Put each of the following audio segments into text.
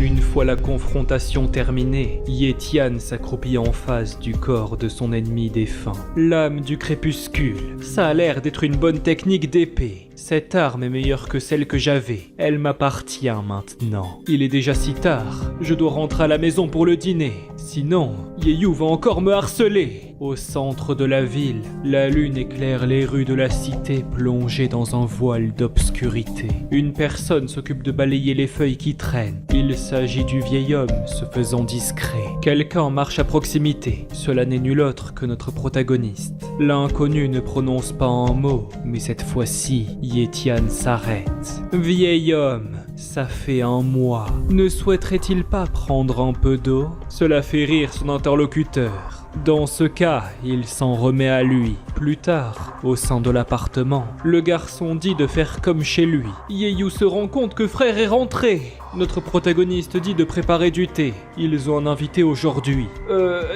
Une fois la confrontation terminée, Yetian s'accroupit en face du corps de son ennemi défunt. L'âme du crépuscule. Ça a l'air d'être une bonne technique d'épée. Cette arme est meilleure que celle que j'avais. Elle m'appartient maintenant. Il est déjà si tard. Je dois rentrer à la maison pour le dîner. Sinon, Yeyu va encore me harceler. Au centre de la ville, la lune éclaire les rues de la cité plongées dans un voile d'obscurité. Une personne s'occupe de balayer les feuilles qui traînent. Il s'agit du vieil homme se faisant discret. Quelqu'un marche à proximité. Cela n'est nul autre que notre protagoniste. L'inconnu ne prononce pas un mot, mais cette fois-ci, Yetian s'arrête. Vieil homme, ça fait un mois. Ne souhaiterait-il pas prendre un peu d'eau? Cela fait rire son interlocuteur. Dans ce cas, il s'en remet à lui. Plus tard, au sein de l'appartement, le garçon dit de faire comme chez lui. Yeyu se rend compte que frère est rentré. Notre protagoniste dit de préparer du thé. Ils ont un invité aujourd'hui.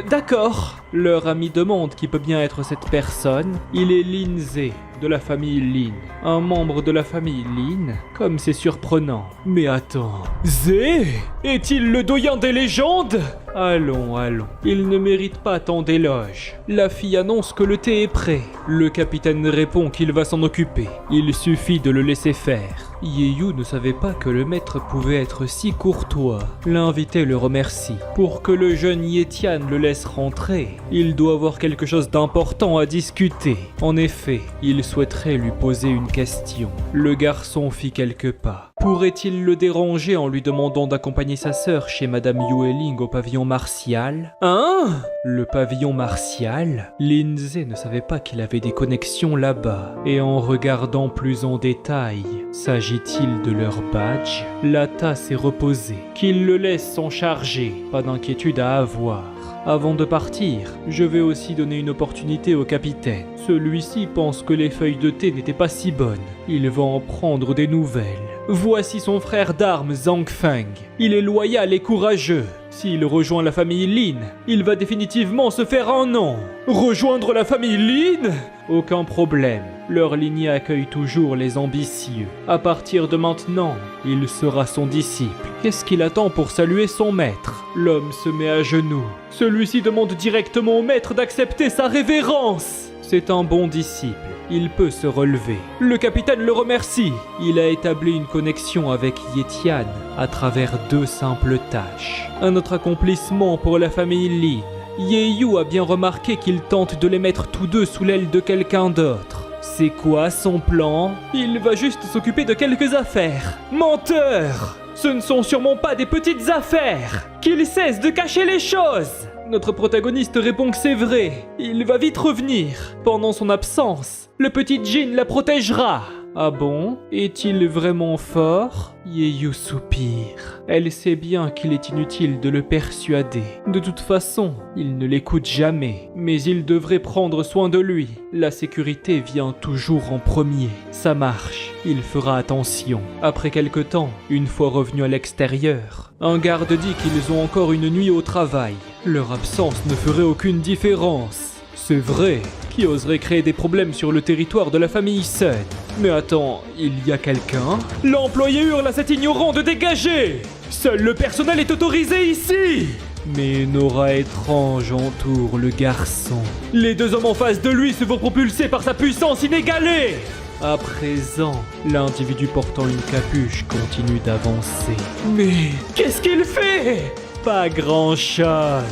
D'accord. Leur ami demande qui peut bien être cette personne. Il est Lin Ze, de la famille Lin. Un membre de la famille Lin? Comme c'est surprenant. Mais attends, Ze? Est-il le doyen des légendes? Allons. Il ne mérite pas tant d'éloges. La fille annonce que le thé est prêt. Le capitaine répond qu'il va s'en occuper. Il suffit de le laisser faire. Yeyu ne savait pas que le maître pouvait être si courtois. L'invité le remercie. Pour que le jeune Yetian le laisse rentrer, il doit avoir quelque chose d'important à discuter. En effet, il souhaiterait lui poser une question. Le garçon fit quelques pas. Pourrait-il le déranger en lui demandant d'accompagner sa sœur chez Madame Yueling au pavillon martial? Hein? Le pavillon martial? Lin Ze ne savait pas qu'il avait des connexions là-bas. Et en regardant plus en détail, s'agit-il de leur badge? La tasse est reposée. Qu'il le laisse s'en charger. Pas d'inquiétude à avoir. Avant de partir, je vais aussi donner une opportunité au capitaine. Celui-ci pense que les feuilles de thé n'étaient pas si bonnes. Il va en prendre des nouvelles. Voici son frère d'armes Zhang Feng. Il est loyal et courageux. S'il rejoint la famille Lin, il va définitivement se faire un nom. Rejoindre la famille Lin? Aucun problème. Leur lignée accueille toujours les ambitieux. À partir de maintenant, il sera son disciple. Qu'est-ce qu'il attend pour saluer son maître? L'homme se met à genoux. Celui-ci demande directement au maître d'accepter sa révérence. C'est un bon disciple. Il peut se relever. Le capitaine le remercie. Il a établi une connexion avec Yetian à travers 2 simples tâches. Un autre accomplissement pour la famille Lin. Yeyu a bien remarqué qu'il tente de les mettre tous deux sous l'aile de quelqu'un d'autre. C'est quoi son plan? Il va juste s'occuper de quelques affaires. Menteur! Ce ne sont sûrement pas des petites affaires! Qu'il cesse de cacher les choses! Notre protagoniste répond que c'est vrai. Il va vite revenir. Pendant son absence, le petit Jin la protégera. Ah bon? Est-il vraiment fort? Yeyu soupire. Elle sait bien qu'il est inutile de le persuader. De toute façon, il ne l'écoute jamais. Mais il devrait prendre soin de lui. La sécurité vient toujours en premier. Ça marche. Il fera attention. Après quelque temps, une fois revenu à l'extérieur, un garde dit qu'ils ont encore une nuit au travail. Leur absence ne ferait aucune différence. C'est vrai. Qui oserait créer des problèmes sur le territoire de la famille Sun? Mais attends, il y a quelqu'un? L'employé hurle à cet ignorant de dégager! Seul le personnel est autorisé ici! Mais une aura étrange entoure le garçon. Les 2 hommes en face de lui se vont propulser par sa puissance inégalée! À présent, l'individu portant une capuche continue d'avancer. Mais qu'est-ce qu'il fait? Pas grand-chose.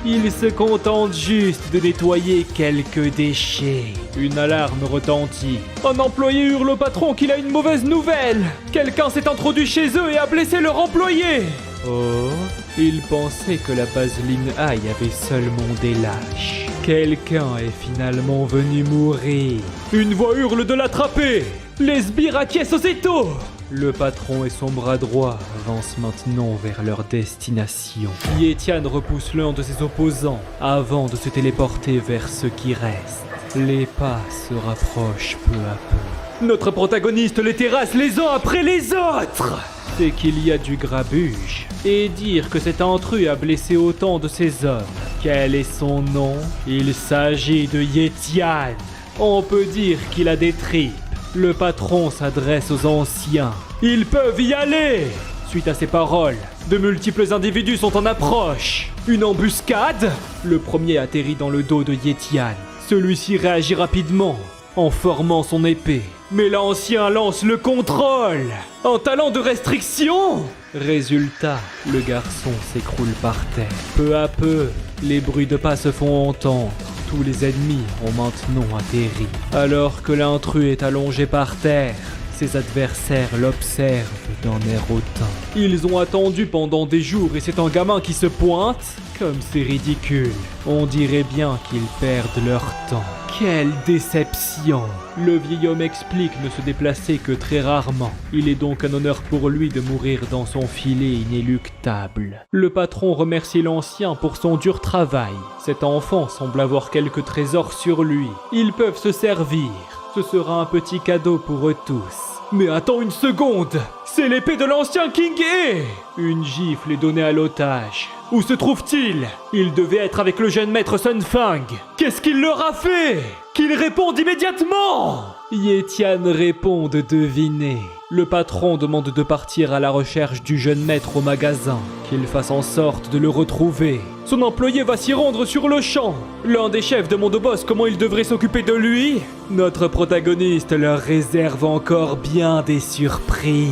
Il se contente juste de nettoyer quelques déchets. Une alarme retentit. Un employé hurle au patron qu'il a une mauvaise nouvelle. Quelqu'un s'est introduit chez eux et a blessé leur employé. Oh, il pensait que la base Lin Hai avait seulement des lâches. Quelqu'un est finalement venu mourir. Une voix hurle de l'attraper. Les sbires acquiescent aussitôt. Le patron et son bras droit avancent maintenant vers leur destination. Yetian repousse l'un de ses opposants avant de se téléporter vers ceux qui restent. Les pas se rapprochent peu à peu. Notre protagoniste les terrasse les uns après les autres. C'est qu'il y a du grabuge. Et dire que cet intrus a blessé autant de ses hommes. Quel est son nom? Il s'agit de Yetian. On peut dire qu'il a des tripes. Le patron s'adresse aux anciens. Ils peuvent y aller! Suite à ces paroles, De multiples individus sont en approche. Une embuscade? Le premier atterrit dans le dos de Yetian. Celui-ci réagit rapidement, en formant son épée. Mais l'ancien lance le contrôle. Un talent de restriction? Résultat, le garçon s'écroule par terre. Peu à peu, les bruits de pas se font entendre. Tous les ennemis ont maintenant atterri. Alors que l'intrus est allongé par terre, ses adversaires l'observent d'un air hautain. Ils ont attendu pendant des jours et c'est un gamin qui se pointe? Comme c'est ridicule. On dirait bien qu'ils perdent leur temps. Quelle déception! Le vieil homme explique ne se déplacer que très rarement. Il est donc un honneur pour lui de mourir dans son filet inéluctable. Le patron remercie l'ancien pour son dur travail. Cet enfant semble avoir quelques trésors sur lui. Ils peuvent se servir. Ce sera un petit cadeau pour eux tous. Mais attends une seconde! C'est l'épée de l'ancien King He! Une gifle est donnée à l'otage. Où se trouve-t-il? Il devait être avec le jeune maître Sun Fang. Qu'est-ce qu'il leur a fait? Qu'il réponde immédiatement! Yetian répond de deviner. Le patron demande de partir à la recherche du jeune maître au magasin, qu'il fasse en sorte de le retrouver. Son employé va s'y rendre sur le champ. L'un des chefs demande au boss comment il devrait s'occuper de lui. Notre protagoniste leur réserve encore bien des surprises.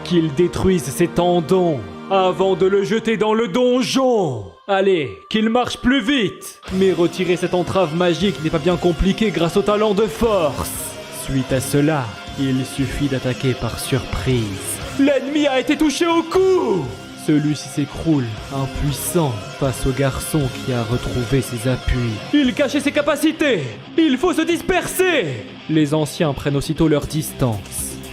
Qu'ils détruisent ses tendons avant de le jeter dans le donjon. Allez, qu'il marche plus vite. Mais retirer cette entrave magique n'est pas bien compliqué grâce au talent de force. Suite à cela, il suffit d'attaquer par surprise. L'ennemi a été touché au cou. Celui-ci s'écroule, impuissant, face au garçon qui a retrouvé ses appuis. Il cachait ses capacités. Il faut se disperser. Les anciens prennent aussitôt leur distance.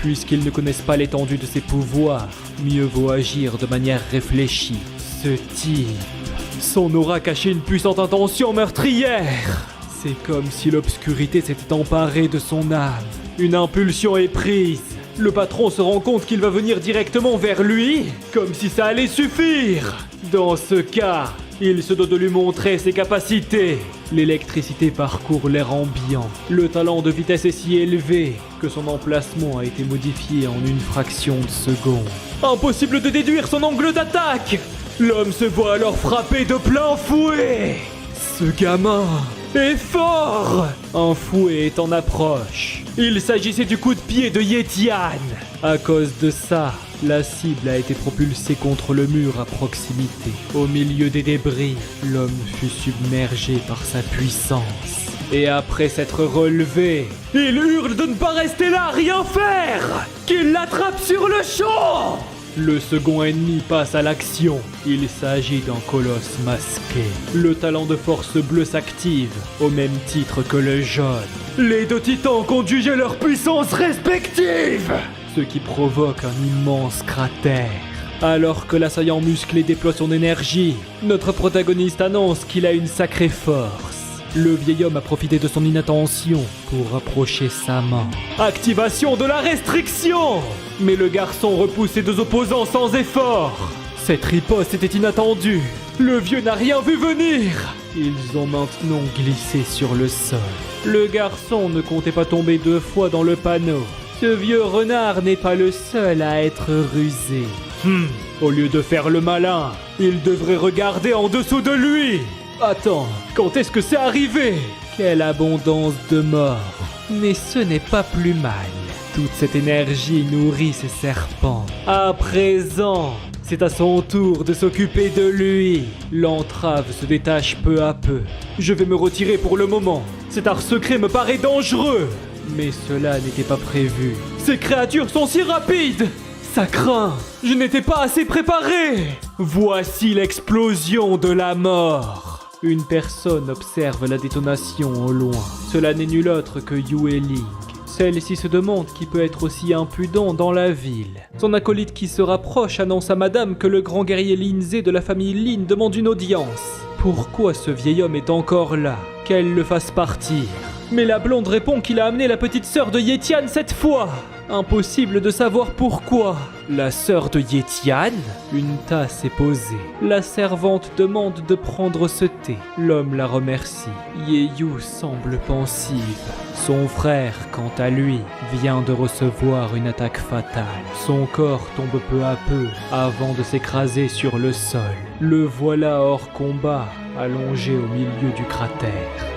Puisqu'ils ne connaissent pas l'étendue de ses pouvoirs, mieux vaut agir de manière réfléchie. Ce type, son aura cachait une puissante intention meurtrière. C'est comme si l'obscurité s'était emparée de son âme. Une impulsion est prise. Le patron se rend compte qu'il va venir directement vers lui, comme si ça allait suffire. Dans ce cas, il se doit de lui montrer ses capacités. L'électricité parcourt l'air ambiant. Le talent de vitesse est si élevé que son emplacement a été modifié en une fraction de seconde. Impossible de déduire son angle d'attaque. L'homme se voit alors frappé de plein fouet. Ce gamin est fort. Un fouet est en approche. Il s'agissait du coup de pied de Yetian. À cause de ça, la cible a été propulsée contre le mur à proximité. Au milieu des débris, l'homme fut submergé par sa puissance. Et après s'être relevé, il hurle de ne pas rester là, rien faire! Qu'il l'attrape sur le champ! Le second ennemi passe à l'action. Il s'agit d'un colosse masqué. Le talent de force bleue s'active, au même titre que le jaune. Les deux titans conjuguent leurs puissances respectives, ce qui provoque un immense cratère. Alors que l'assaillant musclé déploie son énergie, notre protagoniste annonce qu'il a une sacrée force. Le vieil homme a profité de son inattention pour rapprocher sa main. Activation de la restriction! Mais le garçon repousse ses deux opposants sans effort. Cette riposte était inattendue. Le vieux n'a rien vu venir. Ils ont maintenant glissé sur le sol. Le garçon ne comptait pas tomber deux fois dans le panneau. Ce vieux renard n'est pas le seul à être rusé. Au lieu de faire le malin, il devrait regarder en dessous de lui. Attends, quand est-ce que c'est arrivé? Quelle abondance de morts. Mais ce n'est pas plus mal. Toute cette énergie nourrit ces serpents. À présent, c'est à son tour de s'occuper de lui. L'entrave se détache peu à peu. Je vais me retirer pour le moment. Cet art secret me paraît dangereux. Mais cela n'était pas prévu. Ces créatures sont si rapides. Ça craint. Je n'étais pas assez préparé. Voici l'explosion de la mort. Une personne observe la détonation au loin. Cela n'est nul autre que Yue Ling. Celle-ci se demande qui peut être aussi impudent dans la ville. Son acolyte qui se rapproche annonce à madame que le grand guerrier Lin Ze de la famille Lin demande une audience. Pourquoi ce vieil homme est encore là? Qu'elle le fasse partir. Mais la blonde répond qu'il a amené la petite sœur de Yetian cette fois. Impossible de savoir pourquoi. La sœur de Yetian? Une tasse est posée. La servante demande de prendre ce thé. L'homme la remercie. Yeyu semble pensive. Son frère, quant à lui, vient de recevoir une attaque fatale. Son corps tombe peu à peu avant de s'écraser sur le sol. Le voilà hors combat, allongé au milieu du cratère.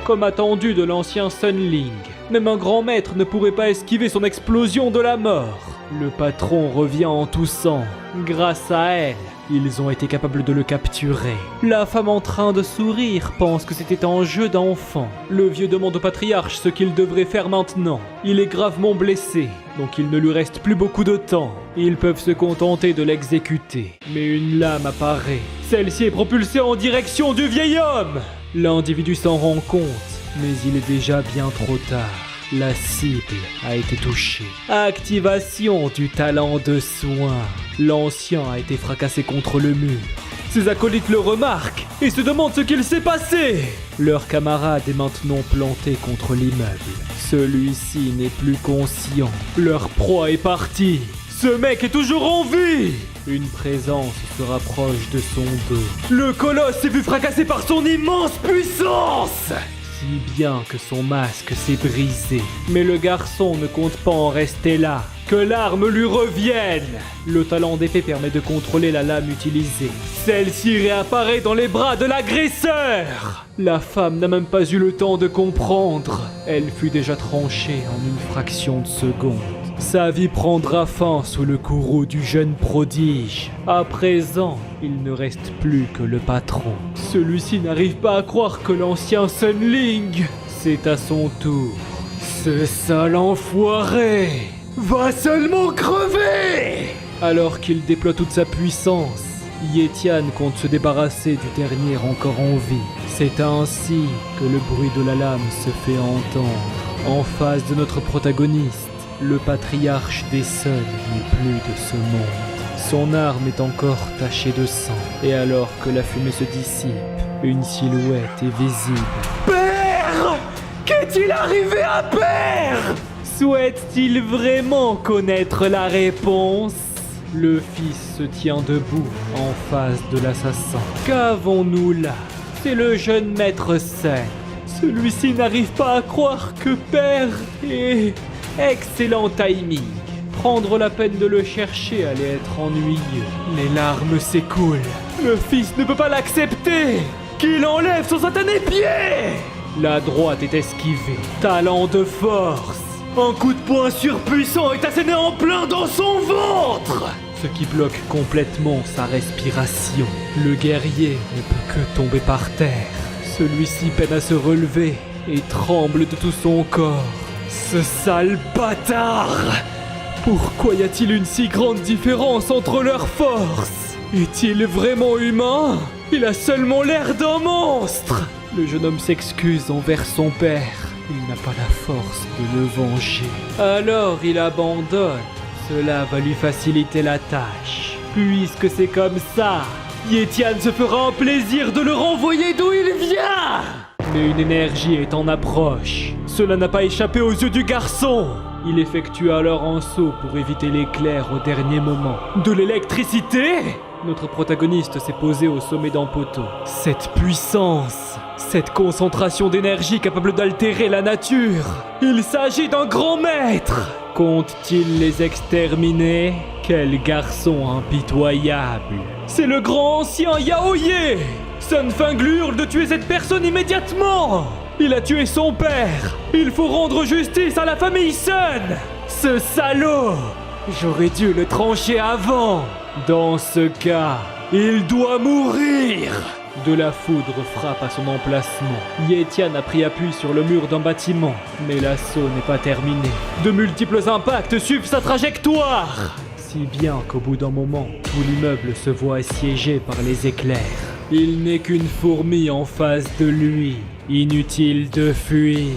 Comme attendu de l'ancien Sunling, même un grand maître ne pourrait pas esquiver son explosion de la mort. Le patron revient en toussant. Grâce à elle, ils ont été capables de le capturer. La femme en train de sourire pense que c'était un jeu d'enfant. Le vieux demande au patriarche ce qu'il devrait faire maintenant. Il est gravement blessé, donc il ne lui reste plus beaucoup de temps. Ils peuvent se contenter de l'exécuter. Mais une lame apparaît. Celle-ci est propulsée en direction du vieil homme. L'individu s'en rend compte, mais il est déjà bien trop tard. La cible a été touchée. Activation du talent de soin. L'ancien a été fracassé contre le mur. Ses acolytes le remarquent et se demandent ce qu'il s'est passé. Leur camarade est maintenant planté contre l'immeuble. Celui-ci n'est plus conscient. Leur proie est partie. Ce mec est toujours en vie. Une présence se rapproche de son dos. Le colosse s'est vu fracassé par son immense puissance. Si bien que son masque s'est brisé. Mais le garçon ne compte pas en rester là. Que l'arme lui revienne. Le talent d'épée permet de contrôler la lame utilisée. Celle-ci réapparaît dans les bras de l'agresseur. La femme n'a même pas eu le temps de comprendre. Elle fut déjà tranchée en une fraction de seconde. Sa vie prendra fin sous le courroux du jeune prodige. À présent, il ne reste plus que le patron. Celui-ci n'arrive pas à croire que l'ancien Sunling, c'est à son tour. Ce sale enfoiré va seulement crever! Alors qu'il déploie toute sa puissance, Yetian compte se débarrasser du dernier encore en vie. C'est ainsi que le bruit de la lame se fait entendre. En face de notre protagoniste, le patriarche des Suns n'est plus de ce monde. Son arme est encore tachée de sang. Et alors que la fumée se dissipe, une silhouette est visible. Père! Qu'est-il arrivé à Père? Souhaite-t-il vraiment connaître la réponse? Le fils se tient debout en face de l'assassin. Qu'avons-nous là? C'est le jeune maître Sen. Celui-ci n'arrive pas à croire que Père est... Excellent timing. Prendre la peine de le chercher allait être ennuyeux. Les larmes s'écoulent. Le fils ne peut pas l'accepter. Qu'il enlève son satané pied. La droite est esquivée. Talent de force. Un coup de poing surpuissant est asséné en plein dans son ventre. Ce qui bloque complètement sa respiration. Le guerrier ne peut que tomber par terre. Celui-ci peine à se relever et tremble de tout son corps. Ce sale bâtard! Pourquoi y a-t-il une si grande différence entre leurs forces? Est-il vraiment humain? Il a seulement l'air d'un monstre! Le jeune homme s'excuse envers son père. Il n'a pas la force de le venger. Alors il abandonne. Cela va lui faciliter la tâche. Puisque c'est comme ça, Yetian se fera un plaisir de le renvoyer d'où il vient! Mais une énergie est en approche. Cela n'a pas échappé aux yeux du garçon. Il effectue alors un saut pour éviter l'éclair au dernier moment. De l'électricité? Notre protagoniste s'est posé au sommet d'un poteau. Cette puissance, cette concentration d'énergie capable d'altérer la nature. Il s'agit d'un grand maître. Compte-t-il les exterminer? Quel garçon impitoyable. C'est le grand ancien Yaoye. Sun Feng lui hurle de tuer cette personne immédiatement. Il a tué son père. Il faut rendre justice à la famille Sun. Ce salaud. J'aurais dû le trancher avant. Dans ce cas, il doit mourir. De la foudre frappe à son emplacement. Yetian a pris appui sur le mur d'un bâtiment. Mais l'assaut n'est pas terminé. De multiples impacts suivent sa trajectoire. Si bien qu'au bout d'un moment, tout l'immeuble se voit assiégé par les éclairs. Il n'est qu'une fourmi en face de lui. Inutile de fuir.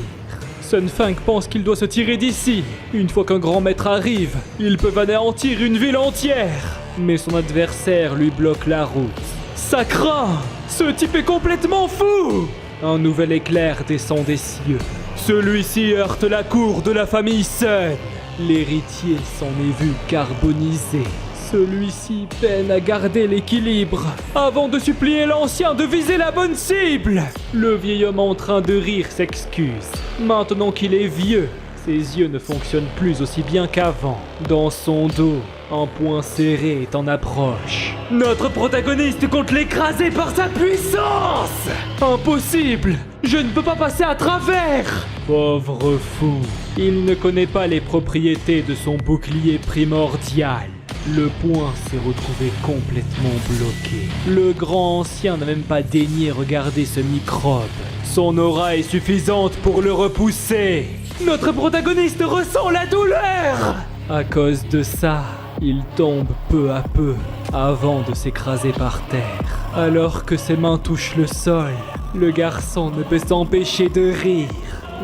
Sun Feng pense qu'il doit se tirer d'ici. Une fois qu'un grand maître arrive, ils peuvent anéantir une ville entière. Mais son adversaire lui bloque la route. Ça craint! Ce type est complètement fou! Un nouvel éclair descend des cieux. Celui-ci heurte la cour de la famille Sun. L'héritier s'en est vu carbonisé. Celui-ci peine à garder l'équilibre avant de supplier l'ancien de viser la bonne cible. Le vieil homme en train de rire s'excuse. Maintenant qu'il est vieux, ses yeux ne fonctionnent plus aussi bien qu'avant. Dans son dos, un poing serré est en approche. Notre protagoniste compte l'écraser par sa puissance. Impossible! Je ne peux pas passer à travers! Pauvre fou, il ne connaît pas les propriétés de son bouclier primordial. Le poing s'est retrouvé complètement bloqué. Le grand ancien n'a même pas daigné regarder ce microbe. Son aura est suffisante pour le repousser. Notre protagoniste ressent la douleur! À cause de ça, il tombe peu à peu avant de s'écraser par terre. Alors que ses mains touchent le sol, le garçon ne peut s'empêcher de rire.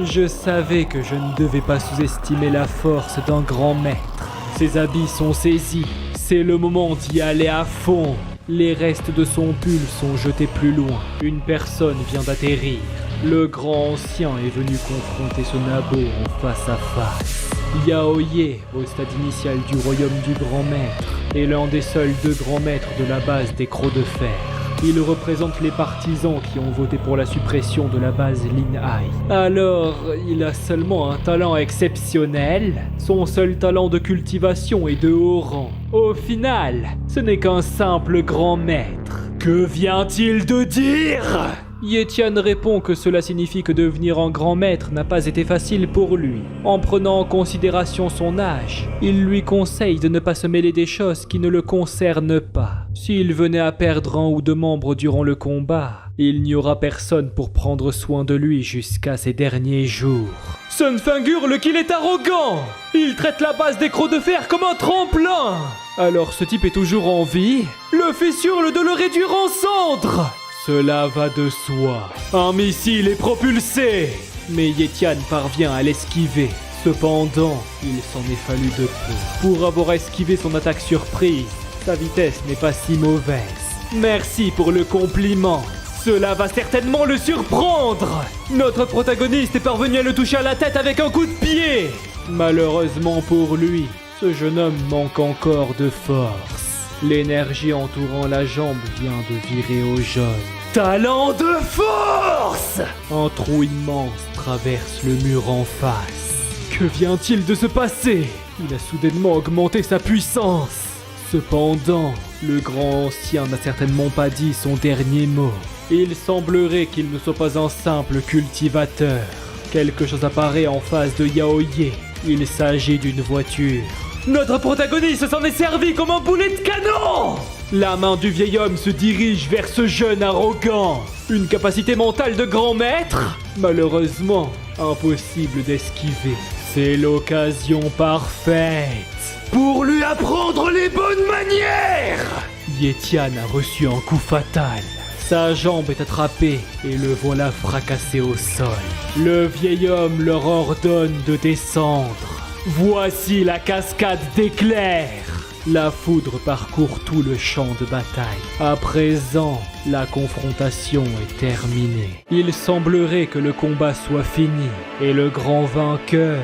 Je savais que je ne devais pas sous-estimer la force d'un grand maître. Ses habits sont saisis, c'est le moment d'y aller à fond. Les restes de son pull sont jetés plus loin. Une personne vient d'atterrir. Le grand ancien est venu confronter ce nabo en face à face. Yaoye, au stade initial du royaume du grand maître, est l'un des seuls deux grands maîtres de la base des Crocs de Fer. Il représente les partisans qui ont voté pour la suppression de la base Linhai. Alors, il a seulement un talent exceptionnel. Son seul talent de cultivation est de haut rang. Au final, ce n'est qu'un simple grand maître. Que vient-il de dire ? Yetian répond que cela signifie que devenir un grand maître n'a pas été facile pour lui. En prenant en considération son âge, il lui conseille de ne pas se mêler des choses qui ne le concernent pas. S'il venait à perdre un ou deux membres durant le combat, il n'y aura personne pour prendre soin de lui jusqu'à ses derniers jours. Sun Feng hurle qu'il est arrogant. Il traite la base des Crocs de Fer comme un tremplin. Alors ce type est toujours en vie. Le fils hurle de le réduire en cendres. Cela va de soi. Un missile est propulsé, mais Yetian parvient à l'esquiver. Cependant, il s'en est fallu de peu. Pour avoir esquivé son attaque surprise, sa vitesse n'est pas si mauvaise. Merci pour le compliment. Cela va certainement le surprendre. Notre protagoniste est parvenu à le toucher à la tête avec un coup de pied. Malheureusement pour lui, ce jeune homme manque encore de force. L'énergie entourant la jambe vient de virer au jaune. Talent de force! Un trou immense traverse le mur en face. Que vient-il de se passer? Il a soudainement augmenté sa puissance. Cependant, le grand ancien n'a certainement pas dit son dernier mot. Il semblerait qu'il ne soit pas un simple cultivateur. Quelque chose apparaît en face de Yaoye. Il s'agit d'une voiture. Notre protagoniste s'en est servi comme un boulet de canon! La main du vieil homme se dirige vers ce jeune arrogant. Une capacité mentale de grand maître? Malheureusement, impossible d'esquiver. C'est l'occasion parfaite pour lui apprendre les bonnes manières! Yetian a reçu un coup fatal. Sa jambe est attrapée et le voilà fracassé au sol. Le vieil homme leur ordonne de descendre. Voici la cascade d'éclairs. La foudre parcourt tout le champ de bataille. À présent, la confrontation est terminée. Il semblerait que le combat soit fini et le grand vainqueur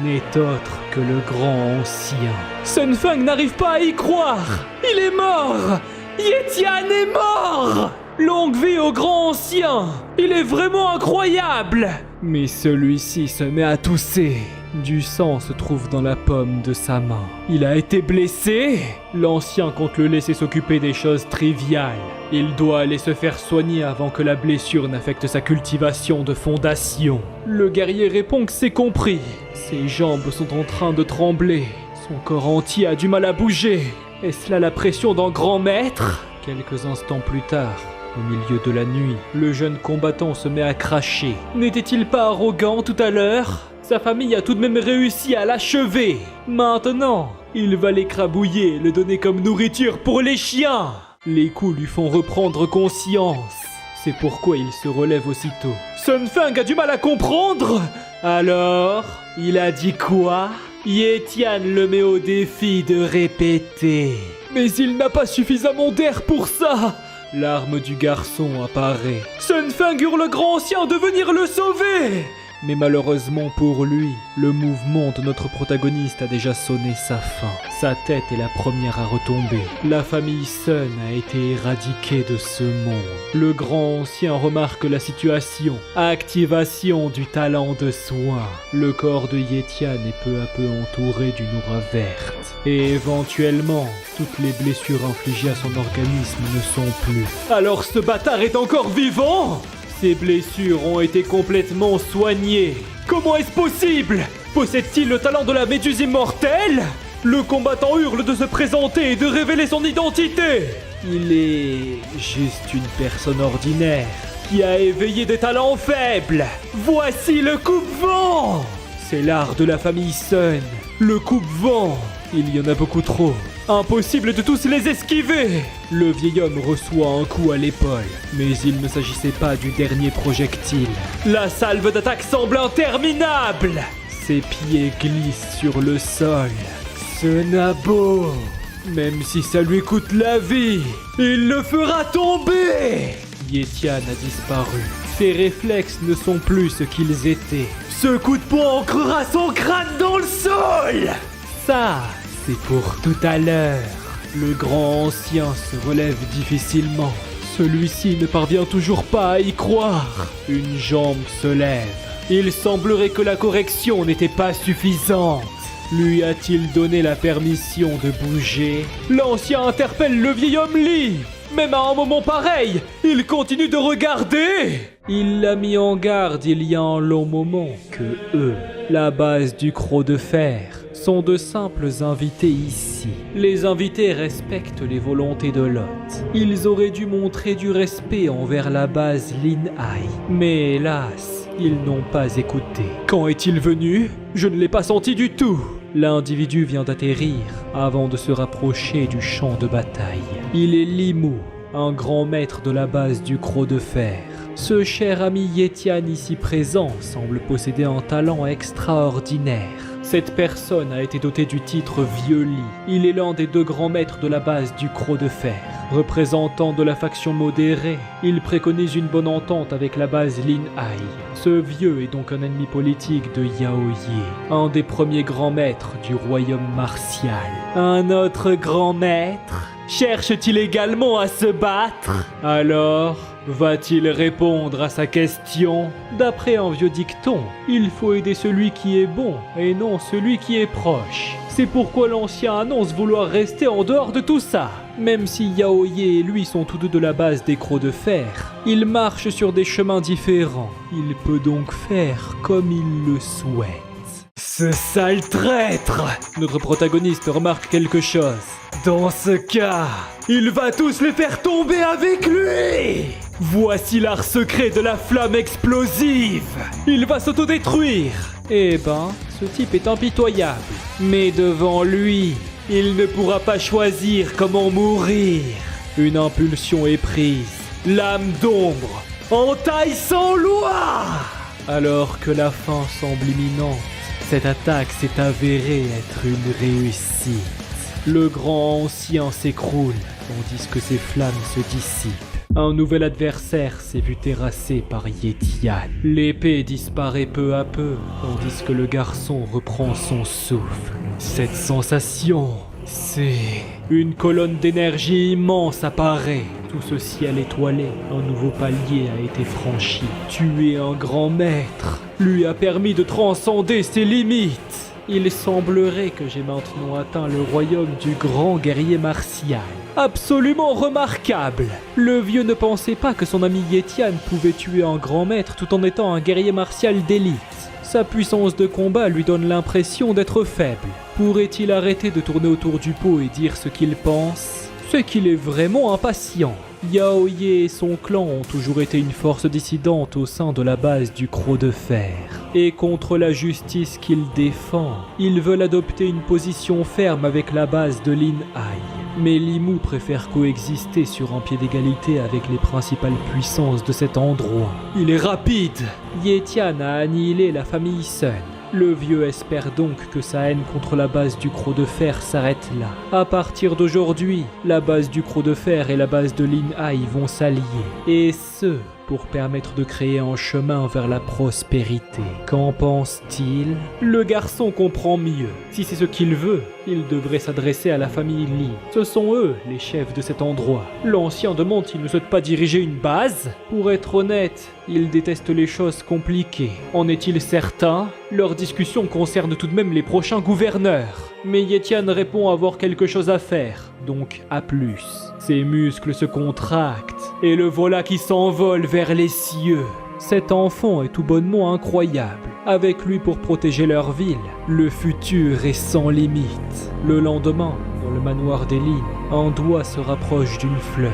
n'est autre que le grand ancien. Sun Feng n'arrive pas à y croire. Il est mort. Yetian est mort. Longue vie au grand ancien. Il est vraiment incroyable. Mais celui-ci se met à tousser. Du sang se trouve dans la paume de sa main. Il a été blessé? L'ancien compte le laisser s'occuper des choses triviales. Il doit aller se faire soigner avant que la blessure n'affecte sa cultivation de fondation. Le guerrier répond que c'est compris. Ses jambes sont en train de trembler. Son corps entier a du mal à bouger. Est-ce là la pression d'un grand maître? Quelques instants plus tard, au milieu de la nuit, le jeune combattant se met à cracher. N'était-il pas arrogant tout à l'heure? Sa famille a tout de même réussi à l'achever. Maintenant, il va l'écrabouiller et le donner comme nourriture pour les chiens. Les coups lui font reprendre conscience. C'est pourquoi il se relève aussitôt. Sun Feng a du mal à comprendre. Alors, il a dit quoi? Yetian le met au défi de répéter. Mais il n'a pas suffisamment d'air pour ça. L'arme du garçon apparaît. Sun Feng hurle le grand ancien de venir le sauver. Mais malheureusement pour lui, le mouvement de notre protagoniste a déjà sonné sa fin. Sa tête est la première à retomber. La famille Sun a été éradiquée de ce monde. Le grand ancien remarque la situation. Activation du talent de soin. Le corps de Yetian est peu à peu entouré d'une aura verte. Et éventuellement, toutes les blessures infligées à son organisme ne sont plus. Alors ce bâtard est encore vivant ? Ses blessures ont été complètement soignées. Comment est-ce possible ? Possède-t-il le talent de la méduse immortelle ? Le combattant hurle de se présenter et de révéler son identité. Il est juste une personne ordinaire qui a éveillé des talents faibles. Voici le coupe-vent. C'est l'art de la famille Sun. Le coupe-vent. Il y en a beaucoup trop. Impossible de tous les esquiver. Le vieil homme reçoit un coup à l'épaule, mais il ne s'agissait pas du dernier projectile. La salve d'attaque semble interminable. Ses pieds glissent sur le sol. Ce Nabo, même si ça lui coûte la vie, il le fera tomber. Yetian a disparu. Ses réflexes ne sont plus ce qu'ils étaient. Ce coup de poing ancrera son crâne dans le sol. Ça, c'est pour tout à l'heure. Le grand ancien se relève difficilement. Celui-ci ne parvient toujours pas à y croire. Une jambe se lève. Il semblerait que la correction n'était pas suffisante. Lui a-t-il donné la permission de bouger ? L'ancien interpelle le vieil homme Lee. Même à un moment pareil, il continue de regarder. Il l'a mis en garde il y a un long moment que eux, la base du Croc de Fer, sont de simples invités ici. Les invités respectent les volontés de l'hôte. Ils auraient dû montrer du respect envers la base Lin Hai. Mais hélas, ils n'ont pas écouté. Quand est-il venu ? Je ne l'ai pas senti du tout. L'individu vient d'atterrir avant de se rapprocher du champ de bataille. Il est Limu, un grand maître de la base du Croc de Fer. Ce cher ami Yetian ici présent semble posséder un talent extraordinaire. Cette personne a été dotée du titre Vieux Lee. Il est l'un des 2 grands maîtres de la base du Croc de Fer. Représentant de la faction modérée, il préconise une bonne entente avec la base Lin Hai. Ce vieux est donc un ennemi politique de Yao Ye, un des premiers grands maîtres du royaume martial. Un autre grand maître cherche-t-il également à se battre ? Alors, va-t-il répondre à sa question ? D'après un vieux dicton, il faut aider celui qui est bon et non celui qui est proche. C'est pourquoi l'ancien annonce vouloir rester en dehors de tout ça. Même si Yao Ye et lui sont tous deux de la base des Crocs de Fer, ils marchent sur des chemins différents. Il peut donc faire comme il le souhaite. Ce sale traître ! Notre protagoniste remarque quelque chose. Dans ce cas, il va tous les faire tomber avec lui! Voici l'art secret de la flamme explosive! Il va s'autodétruire! Eh ben, ce type est impitoyable. Mais devant lui, il ne pourra pas choisir comment mourir. Une impulsion est prise. L'âme d'ombre, entaille sans loi! Alors que la fin semble imminente, cette attaque s'est avérée être une réussite. Le grand ancien s'écroule, tandis que ses flammes se dissipent. Un nouvel adversaire s'est vu terrassé par Yetian. L'épée disparaît peu à peu, tandis que le garçon reprend son souffle. Cette sensation, c'est... Une colonne d'énergie immense apparaît. Tout ce ciel étoilé, un nouveau palier a été franchi. Tuer un grand maître lui a permis de transcender ses limites. Il semblerait que j'ai maintenant atteint le royaume du grand guerrier martial. Absolument remarquable! Le vieux ne pensait pas que son ami Yetian pouvait tuer un grand maître tout en étant un guerrier martial d'élite. Sa puissance de combat lui donne l'impression d'être faible. Pourrait-il arrêter de tourner autour du pot et dire ce qu'il pense ? C'est qu'il est vraiment impatient. Yao Ye et son clan ont toujours été une force dissidente au sein de la base du Croc de Fer. Et contre la justice qu'il défend, ils veulent adopter une position ferme avec la base de Lin Hai. Mais Limu préfère coexister sur un pied d'égalité avec les principales puissances de cet endroit. Il est rapide! Yetian a annihilé la famille Sun. Le vieux espère donc que sa haine contre la base du Croc de Fer s'arrête là. À partir d'aujourd'hui, la base du Croc de Fer et la base de Lin Hai vont s'allier. Et ce, pour permettre de créer un chemin vers la prospérité. Qu'en pense-t-il? Le garçon comprend mieux. Si c'est ce qu'il veut, il devrait s'adresser à la famille Lee. Ce sont eux les chefs de cet endroit. L'ancien demande s'il ne souhaite pas diriger une base. Pour être honnête, il déteste les choses compliquées. En est-il certain? Leur discussion concerne tout de même les prochains gouverneurs. Mais Yetian répond avoir quelque chose à faire, donc à plus. Ses muscles se contractent, et le voilà qui s'envole vers les cieux. Cet enfant est tout bonnement incroyable. Avec lui pour protéger leur ville, le futur est sans limite. Le lendemain, dans le manoir des Lin, un doigt se rapproche d'une fleur.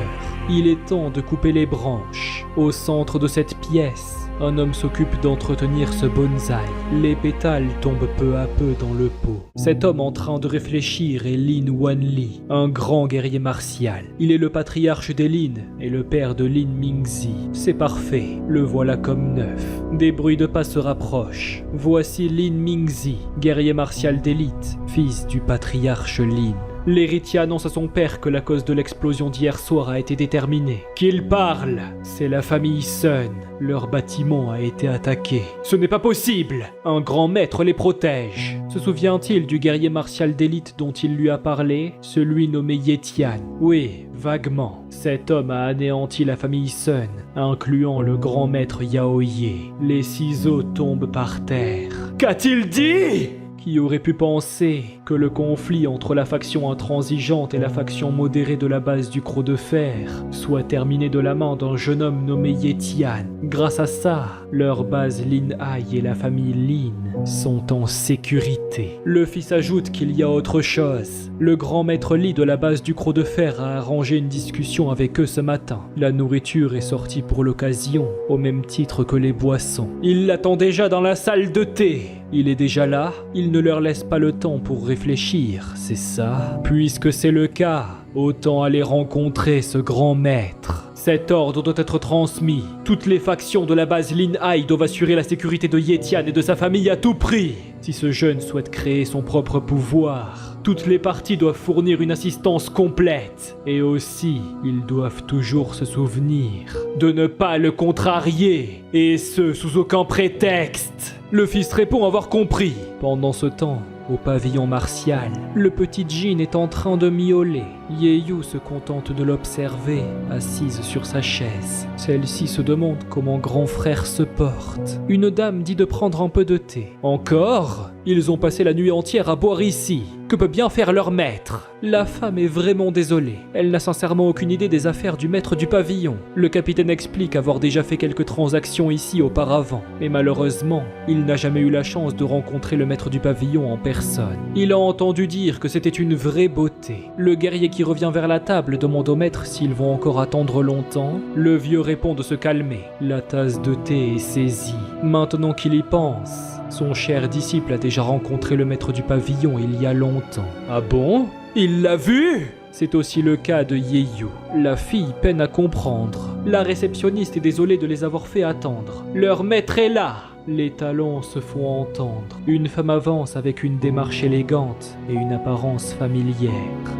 Il est temps de couper les branches. Au centre de cette pièce, un homme s'occupe d'entretenir ce bonsaï. Les pétales tombent peu à peu dans le pot. Cet homme en train de réfléchir est Lin Wanli, un grand guerrier martial. Il est le patriarche des Lin et le père de Lin Mingzi. C'est parfait, le voilà comme neuf. Des bruits de pas se rapprochent. Voici Lin Mingzi, guerrier martial d'élite, fils du patriarche Lin. L'héritier annonce à son père que la cause de l'explosion d'hier soir a été déterminée. Qu'il parle! C'est la famille Sun. Leur bâtiment a été attaqué. Ce n'est pas possible! Un grand maître les protège. Se souvient-il du guerrier martial d'élite dont il lui a parlé? Celui nommé Yetian. Oui, vaguement. Cet homme a anéanti la famille Sun, incluant le grand maître Yaoye. Les ciseaux tombent par terre. Qu'a-t-il dit? Qui aurait pu penser que le conflit entre la faction intransigeante et la faction modérée de la base du Croc de Fer soit terminé de la main d'un jeune homme nommé Yetian. Grâce à ça, leur base Lin Hai et la famille Lin sont en sécurité. Le fils ajoute qu'il y a autre chose. Le grand maître Lee de la base du Croc de Fer a arrangé une discussion avec eux ce matin. La nourriture est sortie pour l'occasion, au même titre que les boissons. Ils l'attendent déjà dans la salle de thé. Il est déjà là, il ne leur laisse pas le temps pour réfléchir, c'est ça? Puisque c'est le cas, autant aller rencontrer ce grand maître. Cet ordre doit être transmis. Toutes les factions de la base Lin Hai doivent assurer la sécurité de Yetian et de sa famille à tout prix. Si ce jeune souhaite créer son propre pouvoir, toutes les parties doivent fournir une assistance complète. Et aussi, ils doivent toujours se souvenir de ne pas le contrarier, et ce sous aucun prétexte. Le fils répond avoir compris. Pendant ce temps, au pavillon martial, le petit Jin est en train de miauler. Yeyu se contente de l'observer, assise sur sa chaise. Celle-ci se demande comment grand frère se porte. Une dame dit de prendre un peu de thé. Encore? Ils ont passé la nuit entière à boire ici. Que peut bien faire leur maître? La femme est vraiment désolée. Elle n'a sincèrement aucune idée des affaires du maître du pavillon. Le capitaine explique avoir déjà fait quelques transactions ici auparavant. Mais malheureusement, il n'a jamais eu la chance de rencontrer le maître du pavillon en personne. Il a entendu dire que c'était une vraie beauté. Le guerrier qui revient vers la table demande au maître s'ils vont encore attendre longtemps. Le vieux répond de se calmer. La tasse de thé est saisie. Maintenant qu'il y pense, son cher disciple a déjà rencontré le maître du pavillon il y a longtemps. Ah bon? Il l'a vu? C'est aussi le cas de Yeyu. La fille peine à comprendre. La réceptionniste est désolée de les avoir fait attendre. Leur maître est là. Les talons se font entendre. Une femme avance avec une démarche élégante et une apparence familière.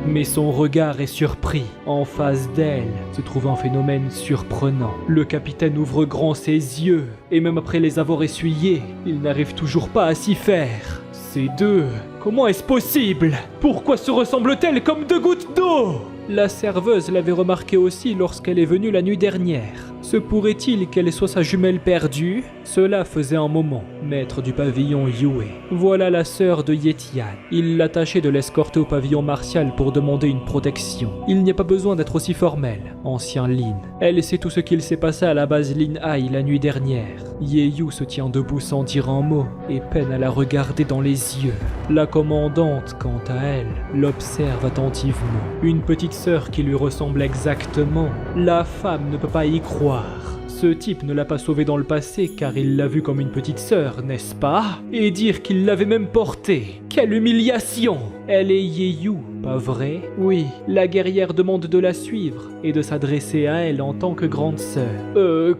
Mais son regard est surpris. En face d'elle se trouve un phénomène surprenant. Le capitaine ouvre grand ses yeux, et même après les avoir essuyés, il n'arrive toujours pas à s'y faire. Ces deux, comment est-ce possible? Pourquoi se ressemblent-elles comme deux gouttes d'eau? La serveuse l'avait remarqué aussi lorsqu'elle est venue la nuit dernière. Se pourrait-il qu'elle soit sa jumelle perdue? Cela faisait un moment. Maître du pavillon Yue. Voilà la sœur de Yetian. Il l'a tâché de l'escorter au pavillon martial pour demander une protection. Il n'y a pas besoin d'être aussi formel, ancien Lin. Elle sait tout ce qu'il s'est passé à la base Lin Hai la nuit dernière. Yeyu se tient debout sans dire un mot et peine à la regarder dans les yeux. La commandante, quant à elle, l'observe attentivement. Une petite sœur qui lui ressemble exactement. La femme ne peut pas y croire. Ce type ne l'a pas sauvée dans le passé car il l'a vue comme une petite sœur, n'est-ce pas? Et dire qu'il l'avait même portée. Quelle humiliation! Elle est Yeyu, pas vrai? Oui, la guerrière demande de la suivre et de s'adresser à elle en tant que grande sœur.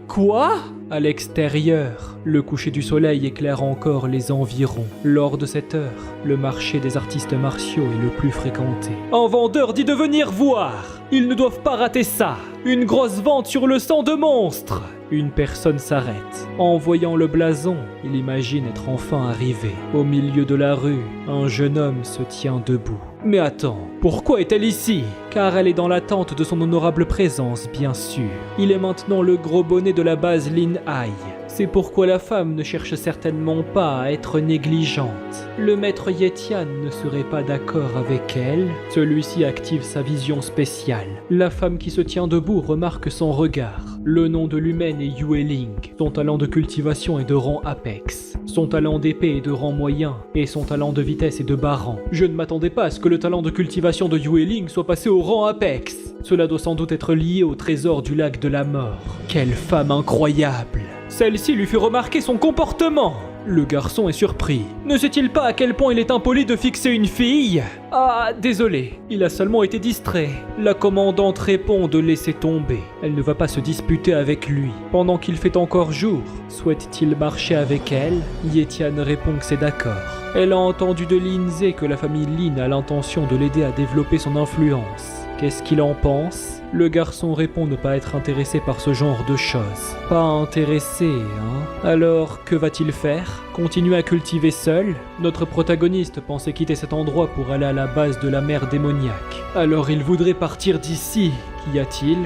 Quoi? À l'extérieur, le coucher du soleil éclaire encore les environs. Lors de cette heure, le marché des artistes martiaux est le plus fréquenté. Un vendeur dit de venir voir. Ils ne doivent pas rater ça. Une grosse vente sur le sang de monstres. une personne s'arrête. En voyant le blason, il imagine être enfin arrivé. Au milieu de la rue, un jeune homme se tient debout. Mais attends, pourquoi est-elle ici? Car elle est dans l'attente de son honorable présence, bien sûr. Il est maintenant le gros bonnet de la base Lin Hai. C'est pourquoi la femme ne cherche certainement pas à être négligente. Le maître Yetian ne serait pas d'accord avec elle. Celui-ci active sa vision spéciale. La femme qui se tient debout remarque son regard. Le nom de l'humaine est Yue Ling. Son talent de cultivation est de rang Apex. Son talent d'épée est de rang moyen. Et son talent de vitesse est de bas rang. Je ne m'attendais pas à ce que le talent de cultivation de Yue Ling soit passé au rang Apex. Cela doit sans doute être lié au trésor du lac de la mort. Quelle femme incroyable! Celle-ci lui fit remarquer son comportement. Le garçon est surpris. Ne sait-il pas à quel point il est impoli de fixer une fille? Ah, désolé, il a seulement été distrait. La commandante répond de laisser tomber. Elle ne va pas se disputer avec lui. Pendant qu'il fait encore jour, souhaite-t-il marcher avec elle? Yetian répond que c'est d'accord. Elle a entendu de Lindsay que la famille Lin a l'intention de l'aider à développer son influence. Qu'est-ce qu'il en pense? Le garçon répond ne pas être intéressé par ce genre de choses. Pas intéressé, hein? Alors, que va-t-il faire? Continuer à cultiver seul? Notre protagoniste pensait quitter cet endroit pour aller à la base de la mer démoniaque. Alors il voudrait partir d'ici. Qu'y a-t-il?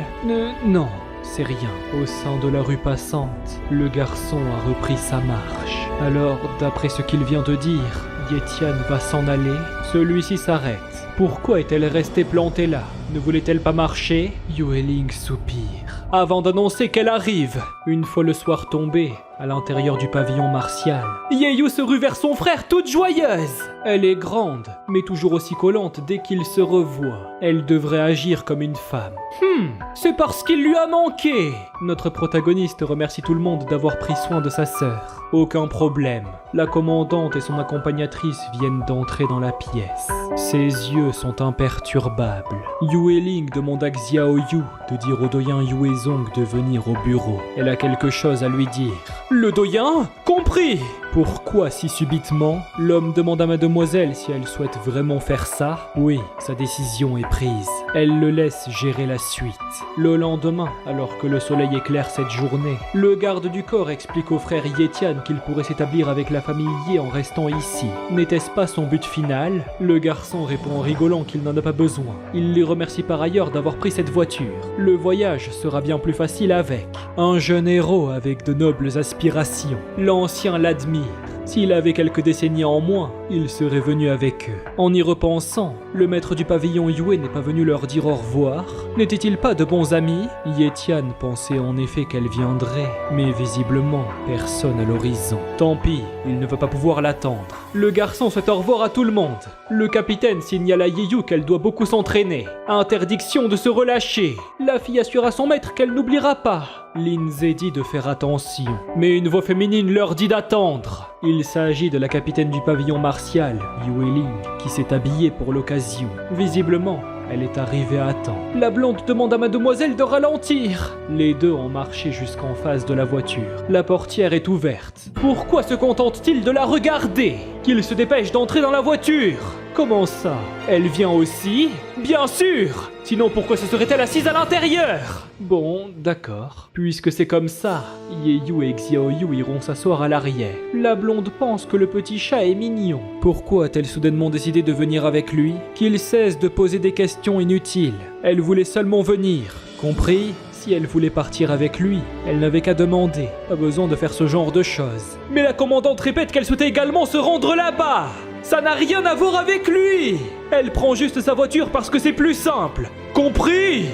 Non, c'est rien. Au sein de la rue passante, le garçon a repris sa marche. Alors, d'après ce qu'il vient de dire, Yetian va s'en aller. Celui-ci s'arrête. Pourquoi est-elle restée plantée là? Ne voulait-elle pas marcher? Yue Ling soupire, avant d'annoncer qu'elle arrive. Une fois le soir tombé, à l'intérieur du pavillon martial, Yeyu se rue vers son frère toute joyeuse. Elle est grande, mais toujours aussi collante dès qu'il se revoit. Elle devrait agir comme une femme. C'est parce qu'il lui a manqué. Notre protagoniste remercie tout le monde d'avoir pris soin de sa sœur. Aucun problème. La commandante et son accompagnatrice viennent d'entrer dans la pièce. Ses yeux sont imperturbables. Yue Ling demande à Xiao Yu de dire au doyen Yue Zong de venir au bureau. Elle a quelque chose à lui dire. Le doyen? Compris! Pourquoi si subitement? L'homme demande à mademoiselle si elle souhaite vraiment faire ça. Oui, sa décision est prise. Elle le laisse gérer la suite. Le lendemain, alors que le soleil éclaire cette journée, le garde du corps explique au frère Yetian qu'il pourrait s'établir avec la famille Ye en restant ici. N'était-ce pas son but final? Le garçon répond en rigolant qu'il n'en a pas besoin. Il les remercie par ailleurs d'avoir pris cette voiture. Le voyage sera bien plus facile avec. Un jeune héros avec de nobles aspirations. L'ancien l'admire. S'il avait quelques décennies en moins, il serait venu avec eux. En y repensant, le maître du pavillon Yue n'est pas venu leur dire au revoir. N'étaient-ils pas de bons amis? Yetian pensait en effet qu'elle viendrait, mais visiblement, personne à l'horizon. Tant pis, il ne va pas pouvoir l'attendre. Le garçon souhaite au revoir à tout le monde. Le capitaine signale à Yeyu qu'elle doit beaucoup s'entraîner. Interdiction de se relâcher. La fille assure à son maître qu'elle n'oubliera pas. Lindsay dit de faire attention, mais une voix féminine leur dit d'attendre. Il s'agit de la capitaine du pavillon martial, Yue Ling, qui s'est habillée pour l'occasion. Visiblement, elle est arrivée à temps. La blonde demande à mademoiselle de ralentir. Les deux ont marché jusqu'en face de la voiture. La portière est ouverte. Pourquoi se contente-t-il de la regarder? Qu'il se dépêche d'entrer dans la voiture. Comment ça? Elle vient aussi? Bien sûr! Sinon pourquoi se serait-elle assise à l'intérieur? Bon, d'accord. Puisque c'est comme ça, Yeyu et Xiao Yu iront s'asseoir à l'arrière. La blonde pense que le petit chat est mignon. Pourquoi a-t-elle soudainement décidé de venir avec lui? Qu'il cesse de poser des questions inutiles. Elle voulait seulement venir. Compris? Si elle voulait partir avec lui, elle n'avait qu'à demander. Pas besoin de faire ce genre de choses. Mais la commandante répète qu'elle souhaitait également se rendre là-bas. Ça n'a rien à voir avec lui. Elle prend juste sa voiture parce que c'est plus simple. Compris?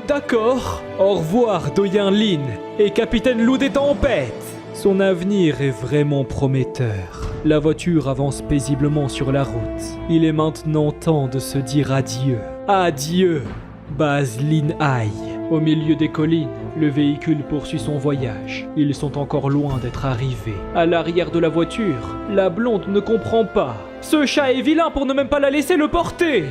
D'accord. Au revoir, doyen Lin et capitaine Loup des Tempêtes. Son avenir est vraiment prometteur. La voiture avance paisiblement sur la route. Il est maintenant temps de se dire adieu. Adieu, base Lin Hai. Au milieu des collines, le véhicule poursuit son voyage. Ils sont encore loin d'être arrivés. À l'arrière de la voiture, la blonde ne comprend pas. Ce chat est vilain pour ne même pas la laisser le porter.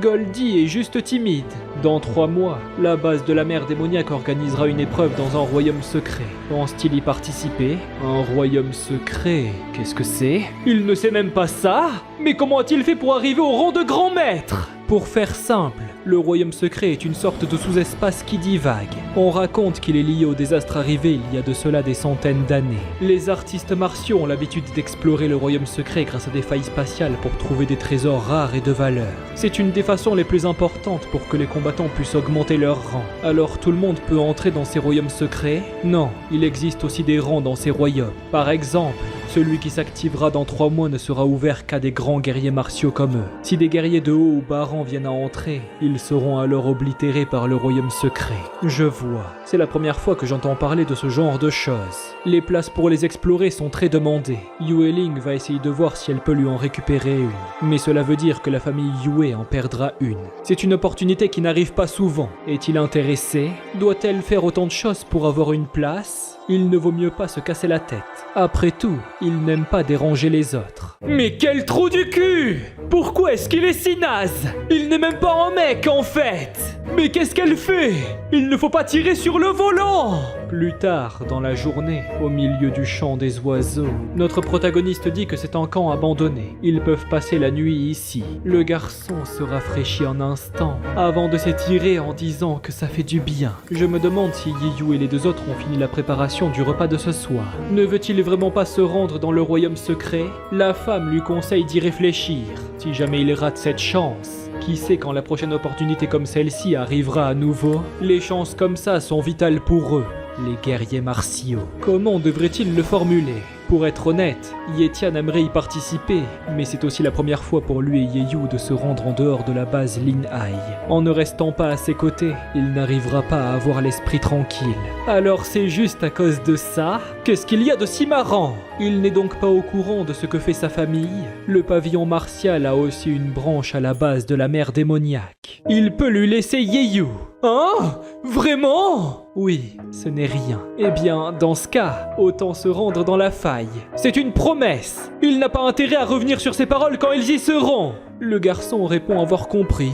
Goldie est juste timide. Dans 3 mois, la base de la mer démoniaque organisera une épreuve dans un royaume secret. Pense-t-il y participer? Un royaume secret, qu'est-ce que c'est? Il ne sait même pas ça? Mais comment a-t-il fait pour arriver au rang de grand maître? Pour faire simple, Le royaume secret est une sorte de sous-espace qui divague. On raconte qu'il est lié au désastre arrivé il y a de cela des centaines d'années. Les artistes martiaux ont l'habitude d'explorer le royaume secret grâce à des failles spatiales pour trouver des trésors rares et de valeur. C'est une des façons les plus importantes pour que les combattants puissent augmenter leur rang. Alors tout le monde peut entrer dans ces royaumes secrets? Non, il existe aussi des rangs dans ces royaumes. Par exemple, celui qui s'activera dans 3 mois ne sera ouvert qu'à des grands guerriers martiaux comme eux. Si des guerriers de haut ou bas rang viennent à entrer, ils seront alors oblitérés par le royaume secret. Je vois. C'est la première fois que j'entends parler de ce genre de choses. Les places pour les explorer sont très demandées. Yue Ling va essayer de voir si elle peut lui en récupérer une. Mais cela veut dire que la famille Yue en perdra une. C'est une opportunité qui n'arrive pas souvent. Est-il intéressé? Doit-elle faire autant de choses pour avoir une place? Il ne vaut mieux pas se casser la tête. Après tout, il n'aime pas déranger les autres. Mais quel trou du cul! Pourquoi est-ce qu'il est si naze? Il n'est même pas un mec en fait! Mais qu'est-ce qu'elle fait? Il ne faut pas tirer sur le volant! Plus tard, dans la journée, au milieu du chant des oiseaux, notre protagoniste dit que c'est un camp abandonné. Ils peuvent passer la nuit ici. Le garçon se rafraîchit un instant, avant de s'étirer en disant que ça fait du bien. Je me demande si Yeyu et les 2 autres ont fini la préparation du repas de ce soir. Ne veut-il vraiment pas se rendre dans le royaume secret? La femme lui conseille d'y réfléchir, si jamais il rate cette chance. Qui sait quand la prochaine opportunité comme celle-ci arrivera à nouveau? Les chances comme ça sont vitales pour eux, les guerriers martiaux. Comment devrait-il le formuler? Pour être honnête, Ye-Tian aimerait y participer, mais c'est aussi la première fois pour lui et Yeyu de se rendre en dehors de la base Lin Hai. En ne restant pas à ses côtés, il n'arrivera pas à avoir l'esprit tranquille. Alors c'est juste à cause de ça? Qu'est-ce qu'il y a de si marrant? Il n'est donc pas au courant de ce que fait sa famille? Le pavillon martial a aussi une branche à la base de la mer démoniaque. Il peut lui laisser Yeyu. Hein? Vraiment? Oui, ce n'est rien. Eh bien, dans ce cas, autant se rendre dans la faille. C'est une promesse. Il n'a pas intérêt à revenir sur ses paroles quand ils y seront. Le garçon répond avoir compris.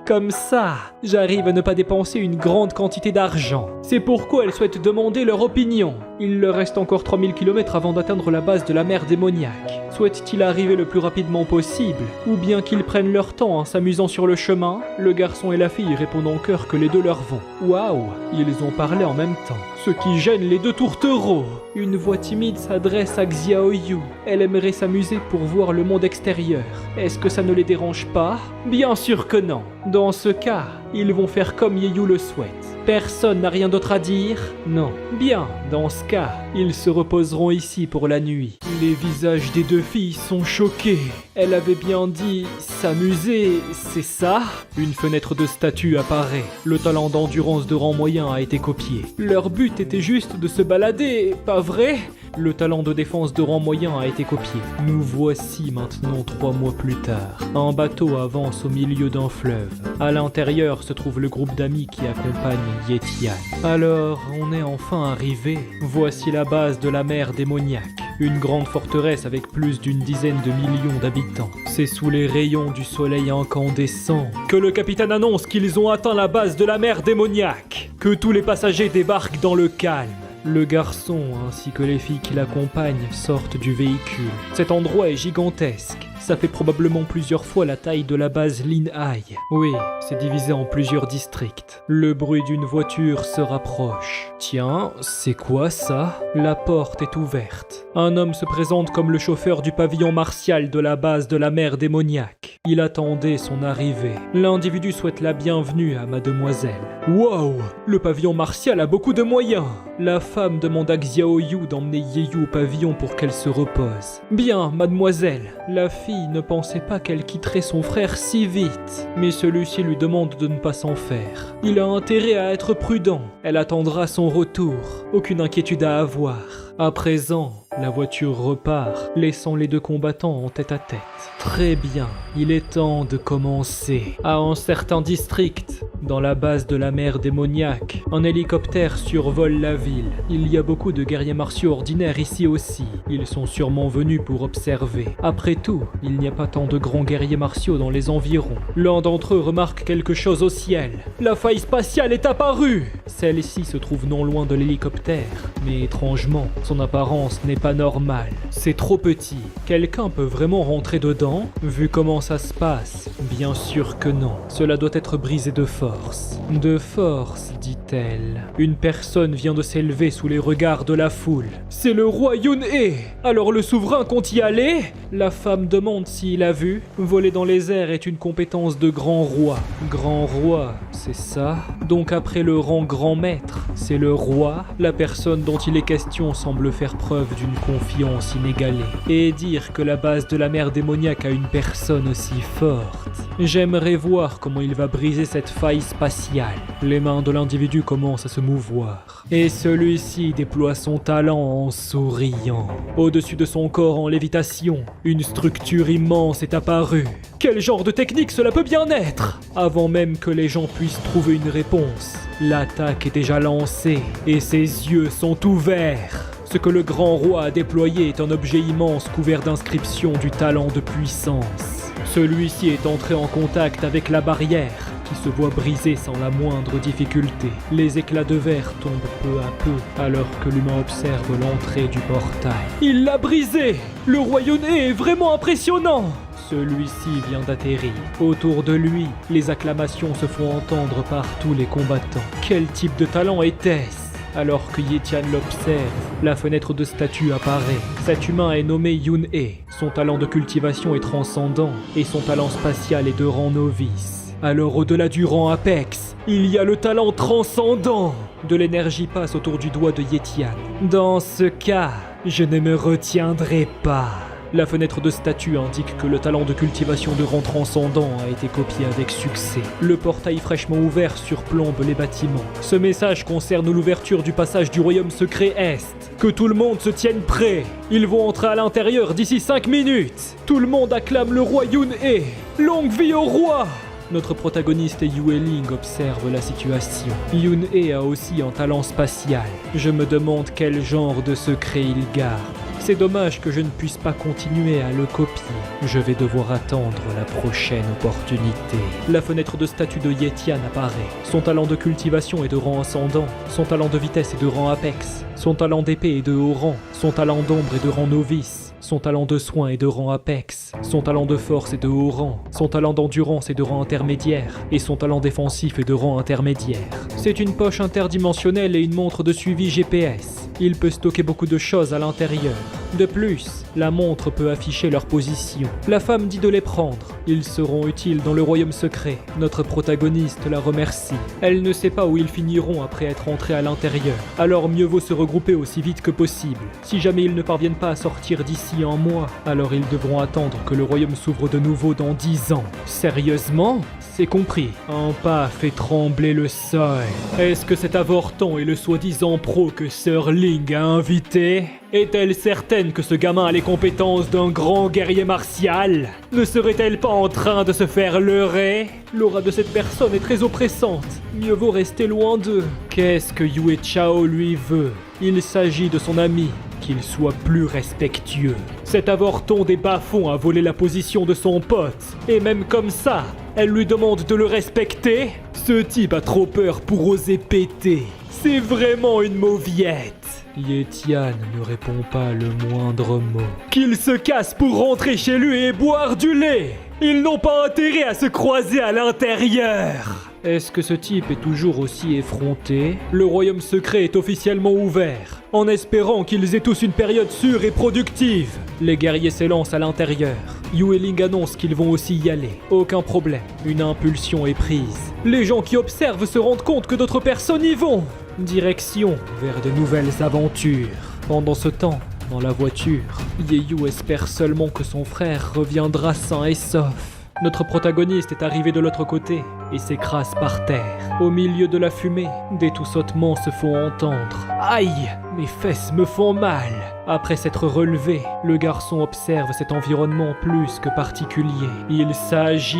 Comme ça, j'arrive à ne pas dépenser une grande quantité d'argent. C'est pourquoi elle souhaite demander leur opinion. Il leur reste encore 3000 km avant d'atteindre la base de la mer démoniaque. Souhaite-t-il arriver le plus rapidement possible? Ou bien qu'ils prennent leur temps en s'amusant sur le chemin? Le garçon et la fille répondent en chœur que les 2 leur vont. Waouh, ils ont parlé en même temps. Ce qui gêne les 2 tourtereaux. Une voix timide s'adresse à Xiaoyu. Elle aimerait s'amuser pour voir le monde extérieur. Est-ce que ça ne les dérange pas? Bien sûr que non. Dans ce cas, ils vont faire comme Yeyu le souhaite. Personne n'a rien d'autre à dire? Non. Bien, dans ce cas, ils se reposeront ici pour la nuit. Les visages des 2 filles sont choqués. Elle avait bien dit s'amuser, c'est ça? Une fenêtre de statue apparaît. Le talent d'endurance de rang moyen a été copié. Leur but était juste de se balader, pas vrai? Le talent de défense de rang moyen a été copié. Nous voici maintenant 3 mois plus tard. Un bateau avance au milieu d'un fleuve. À l'intérieur se trouve le groupe d'amis qui accompagne Ye-Tian. Alors, on est enfin arrivé. Voici la base de la mer démoniaque. Une grande forteresse avec plus d'une dizaine de millions d'habitants. C'est sous les rayons du soleil incandescent que le capitaine annonce qu'ils ont atteint la base de la mer démoniaque. Que tous les passagers débarquent dans le calme. Le garçon ainsi que les filles qui l'accompagnent sortent du véhicule. Cet endroit est gigantesque. Ça fait probablement plusieurs fois la taille de la base Lin Hai. Oui, c'est divisé en plusieurs districts. Le bruit d'une voiture se rapproche. Tiens, c'est quoi ça? La porte est ouverte. Un homme se présente comme le chauffeur du pavillon martial de la base de la mer démoniaque. Il attendait son arrivée. L'individu souhaite la bienvenue à mademoiselle. Wow! Le pavillon martial a beaucoup de moyens! La femme demande à Xiaoyu d'emmener Yeyu au pavillon pour qu'elle se repose. Bien, mademoiselle. La fille ne pensait pas qu'elle quitterait son frère si vite. Mais celui-ci lui demande de ne pas s'en faire. Il a intérêt à être prudent. Elle attendra son retour. Aucune inquiétude à avoir. À présent, la voiture repart, laissant les 2 combattants en tête-à-tête. Très bien, il est temps de commencer. À un certain district, dans la base de la mer démoniaque, un hélicoptère survole la ville. Il y a beaucoup de guerriers martiaux ordinaires ici aussi. Ils sont sûrement venus pour observer. Après tout, il n'y a pas tant de grands guerriers martiaux dans les environs. L'un d'entre eux remarque quelque chose au ciel. La faille spatiale est apparue! Celle-ci se trouve non loin de l'hélicoptère, mais étrangement, son apparence n'est pas normale. C'est trop petit. Quelqu'un peut vraiment rentrer dedans? Vu comment ça se passe, bien sûr que non. Cela doit être brisé de force. De force, dit-elle. Une personne vient de s'élever sous les regards de la foule. C'est le roi Yun-Hee! Alors le souverain compte y aller? La femme demande s'il a vu. Voler dans les airs est une compétence de grand roi. Grand roi, c'est ça? Donc après le rang grand maître, c'est le roi? La personne dont il est question semble faire preuve d'une confiance inégalée. Et dire que la base de la mer démoniaque a une personne aussi forte. J'aimerais voir comment il va briser cette faille spatiale. Les mains de l'individu commencent à se mouvoir. Et celui-ci déploie son talent en souriant. Au-dessus de son corps en lévitation, une structure immense est apparue. Quel genre de technique cela peut bien être? Avant même que les gens puissent trouver une réponse, l'attaque est déjà lancée et ses yeux sont ouverts. Ce que le grand roi a déployé est un objet immense couvert d'inscriptions du talent de puissance. Celui-ci est entré en contact avec la barrière, qui se voit briser sans la moindre difficulté. Les éclats de verre tombent peu à peu, alors que l'humain observe l'entrée du portail. Il l'a brisé! Le roi Yun-Hee est vraiment impressionnant! Celui-ci vient d'atterrir. Autour de lui, les acclamations se font entendre par tous les combattants. Quel type de talent était-ce? Alors que Ye Tian l'observe, la fenêtre de statue apparaît. Cet humain est nommé Yun-Hee. Son talent de cultivation est transcendant et son talent spatial est de rang novice. Alors au-delà du rang Apex, il y a le talent transcendant. De l'énergie passe autour du doigt de Ye Tian. Dans ce cas, je ne me retiendrai pas. La fenêtre de statue indique que le talent de cultivation de rang transcendant a été copié avec succès. Le portail fraîchement ouvert surplombe les bâtiments. Ce message concerne l'ouverture du passage du royaume secret Est. Que tout le monde se tienne prêt. Ils vont entrer à l'intérieur d'ici 5 minutes. Tout le monde acclame le roi Yun-Hee. Longue vie au roi! Notre protagoniste Yue Ling observe la situation. Yun-Hee a aussi un talent spatial. Je me demande quel genre de secret il garde. C'est dommage que je ne puisse pas continuer à le copier. Je vais devoir attendre la prochaine opportunité. La fenêtre de statue de Ye Tian apparaît. Son talent de cultivation est de rang ascendant. Son talent de vitesse est de rang apex. Son talent d'épée est de haut rang. Son talent d'ombre est de rang novice. Son talent de soin est de rang apex. Son talent de force est de haut rang. Son talent d'endurance est de rang intermédiaire. Et son talent défensif est de rang intermédiaire. C'est une poche interdimensionnelle et une montre de suivi GPS. Il peut stocker beaucoup de choses à l'intérieur. De plus, la montre peut afficher leur position. La femme dit de les prendre. Ils seront utiles dans le royaume secret. Notre protagoniste la remercie. Elle ne sait pas où ils finiront après être entrés à l'intérieur. Alors mieux vaut se regrouper aussi vite que possible. Si jamais ils ne parviennent pas à sortir d'ici un mois, alors ils devront attendre que le royaume s'ouvre de nouveau dans 10 ans. Sérieusement ? C'est compris. Un pas fait trembler le sol. Est-ce que cet avorton est le soi-disant pro que Sir Ling a invité ? Est-elle certaine que ce gamin a les compétences d'un grand guerrier martial ? Ne serait-elle pas en train de se faire leurrer ? L'aura de cette personne est très oppressante. Mieux vaut rester loin d'eux. Qu'est-ce que Yue Chao lui veut ? Il s'agit de son ami. Qu'il soit plus respectueux. Cet avorton des bas-fonds a volé la position de son pote. Et même comme ça, elle lui demande de le respecter ? Ce type a trop peur pour oser péter. C'est vraiment une mauviette. Ye Tian ne répond pas le moindre mot. Qu'il se casse pour rentrer chez lui et boire du lait. Ils n'ont pas intérêt à se croiser à l'intérieur. Est-ce que ce type est toujours aussi effronté ? Le royaume secret est officiellement ouvert, en espérant qu'ils aient tous une période sûre et productive. Les guerriers s'élancent à l'intérieur. Yue Ling annonce qu'ils vont aussi y aller. Aucun problème, une impulsion est prise. Les gens qui observent se rendent compte que d'autres personnes y vont. Direction vers de nouvelles aventures. Pendant ce temps, dans la voiture, Yeyu espère seulement que son frère reviendra sain et sauf. Notre protagoniste est arrivé de l'autre côté et s'écrase par terre. Au milieu de la fumée, des toussotements se font entendre. Aïe, mes fesses me font mal. Après s'être relevé, le garçon observe cet environnement plus que particulier. Il s'agit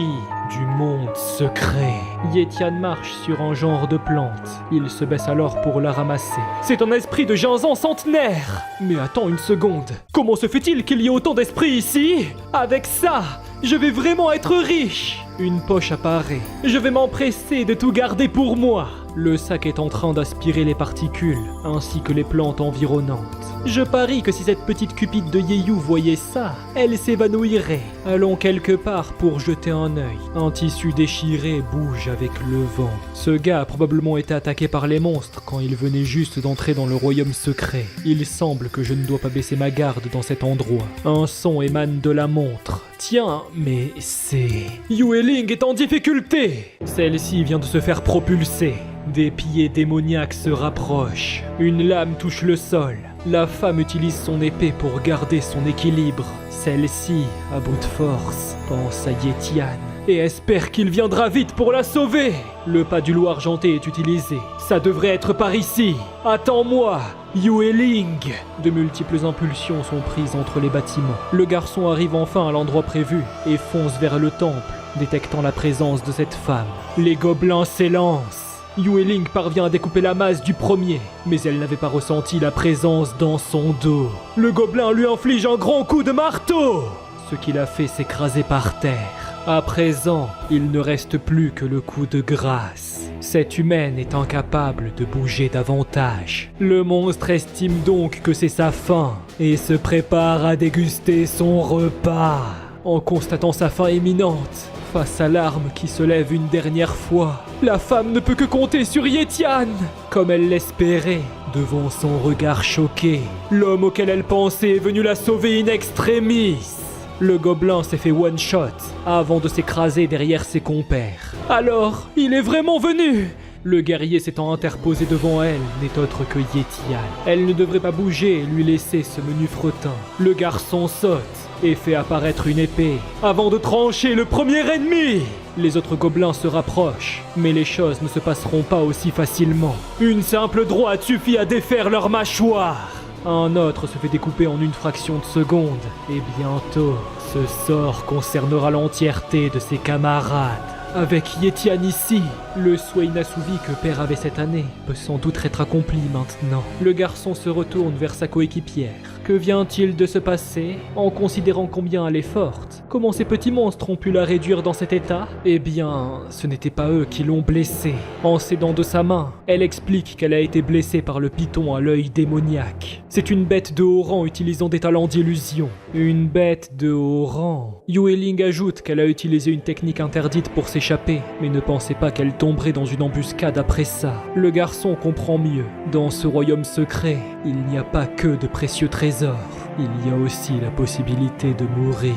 du monde secret. Ye Tian marche sur un genre de plante. Il se baisse alors pour la ramasser. C'est un esprit de ginsan centenaire. Mais attends une seconde. Comment se fait-il qu'il y ait autant d'esprits ici ? Avec ça, je vais vraiment être riche. Une poche apparaît. Je vais m'empresser de tout garder pour moi. Le sac est en train d'aspirer les particules, ainsi que les plantes environnantes. Je parie que si cette petite cupide de Yeyu voyait ça, elle s'évanouirait. Allons quelque part pour jeter un œil. Un tissu déchiré bouge avec le vent. Ce gars a probablement été attaqué par les monstres quand il venait juste d'entrer dans le royaume secret. Il semble que je ne dois pas baisser ma garde dans cet endroit. Un son émane de la montre. Tiens, mais c'est... Yueling est en difficulté! Celle-ci vient de se faire propulser. Des pieds démoniaques se rapprochent. Une lame touche le sol. La femme utilise son épée pour garder son équilibre. Celle-ci, à bout de force, pense à Yetian et espère qu'il viendra vite pour la sauver. Le pas du loup argenté est utilisé. Ça devrait être par ici. Attends-moi, Yueling. De multiples impulsions sont prises entre les bâtiments. Le garçon arrive enfin à l'endroit prévu et fonce vers le temple, détectant la présence de cette femme. Les gobelins s'élancent. Yueling parvient à découper la masse du premier, mais elle n'avait pas ressenti la présence dans son dos. Le gobelin lui inflige un grand coup de marteau, ce qui l'a fait s'écraser par terre. À présent, il ne reste plus que le coup de grâce. Cette humaine est incapable de bouger davantage. Le monstre estime donc que c'est sa fin et se prépare à déguster son repas. En constatant sa fin imminente, face à l'arme qui se lève une dernière fois, la femme ne peut que compter sur Yetian. Comme elle l'espérait, devant son regard choqué, l'homme auquel elle pensait est venu la sauver in extremis. Le gobelin s'est fait one-shot avant de s'écraser derrière ses compères. Alors, il est vraiment venu! Le guerrier s'étant interposé devant elle n'est autre que Yetian. Elle ne devrait pas bouger et lui laisser ce menu fretin. Le garçon saute et fait apparaître une épée avant de trancher le premier ennemi. Les autres gobelins se rapprochent, mais les choses ne se passeront pas aussi facilement. Une simple droite suffit à défaire leur mâchoire. Un autre se fait découper en une fraction de seconde, et bientôt, ce sort concernera l'entièreté de ses camarades. Avec Yetian ici, le souhait inassouvi que Père avait cette année peut sans doute être accompli maintenant. Le garçon se retourne vers sa coéquipière. Que vient-il de se passer, en considérant combien elle est forte? Comment ces petits monstres ont pu la réduire dans cet état? Eh bien, ce n'était pas eux qui l'ont blessée. En s'aidant de sa main, elle explique qu'elle a été blessée par le python à l'œil démoniaque. C'est une bête de haut rang utilisant des talents d'illusion. Une bête de haut rang. Yueling ajoute qu'elle a utilisé une technique interdite pour s'échapper, mais ne pensait pas qu'elle tomberait dans une embuscade après ça. Le garçon comprend mieux. Dans ce royaume secret, il n'y a pas que de précieux trésors. Il y a aussi la possibilité de mourir.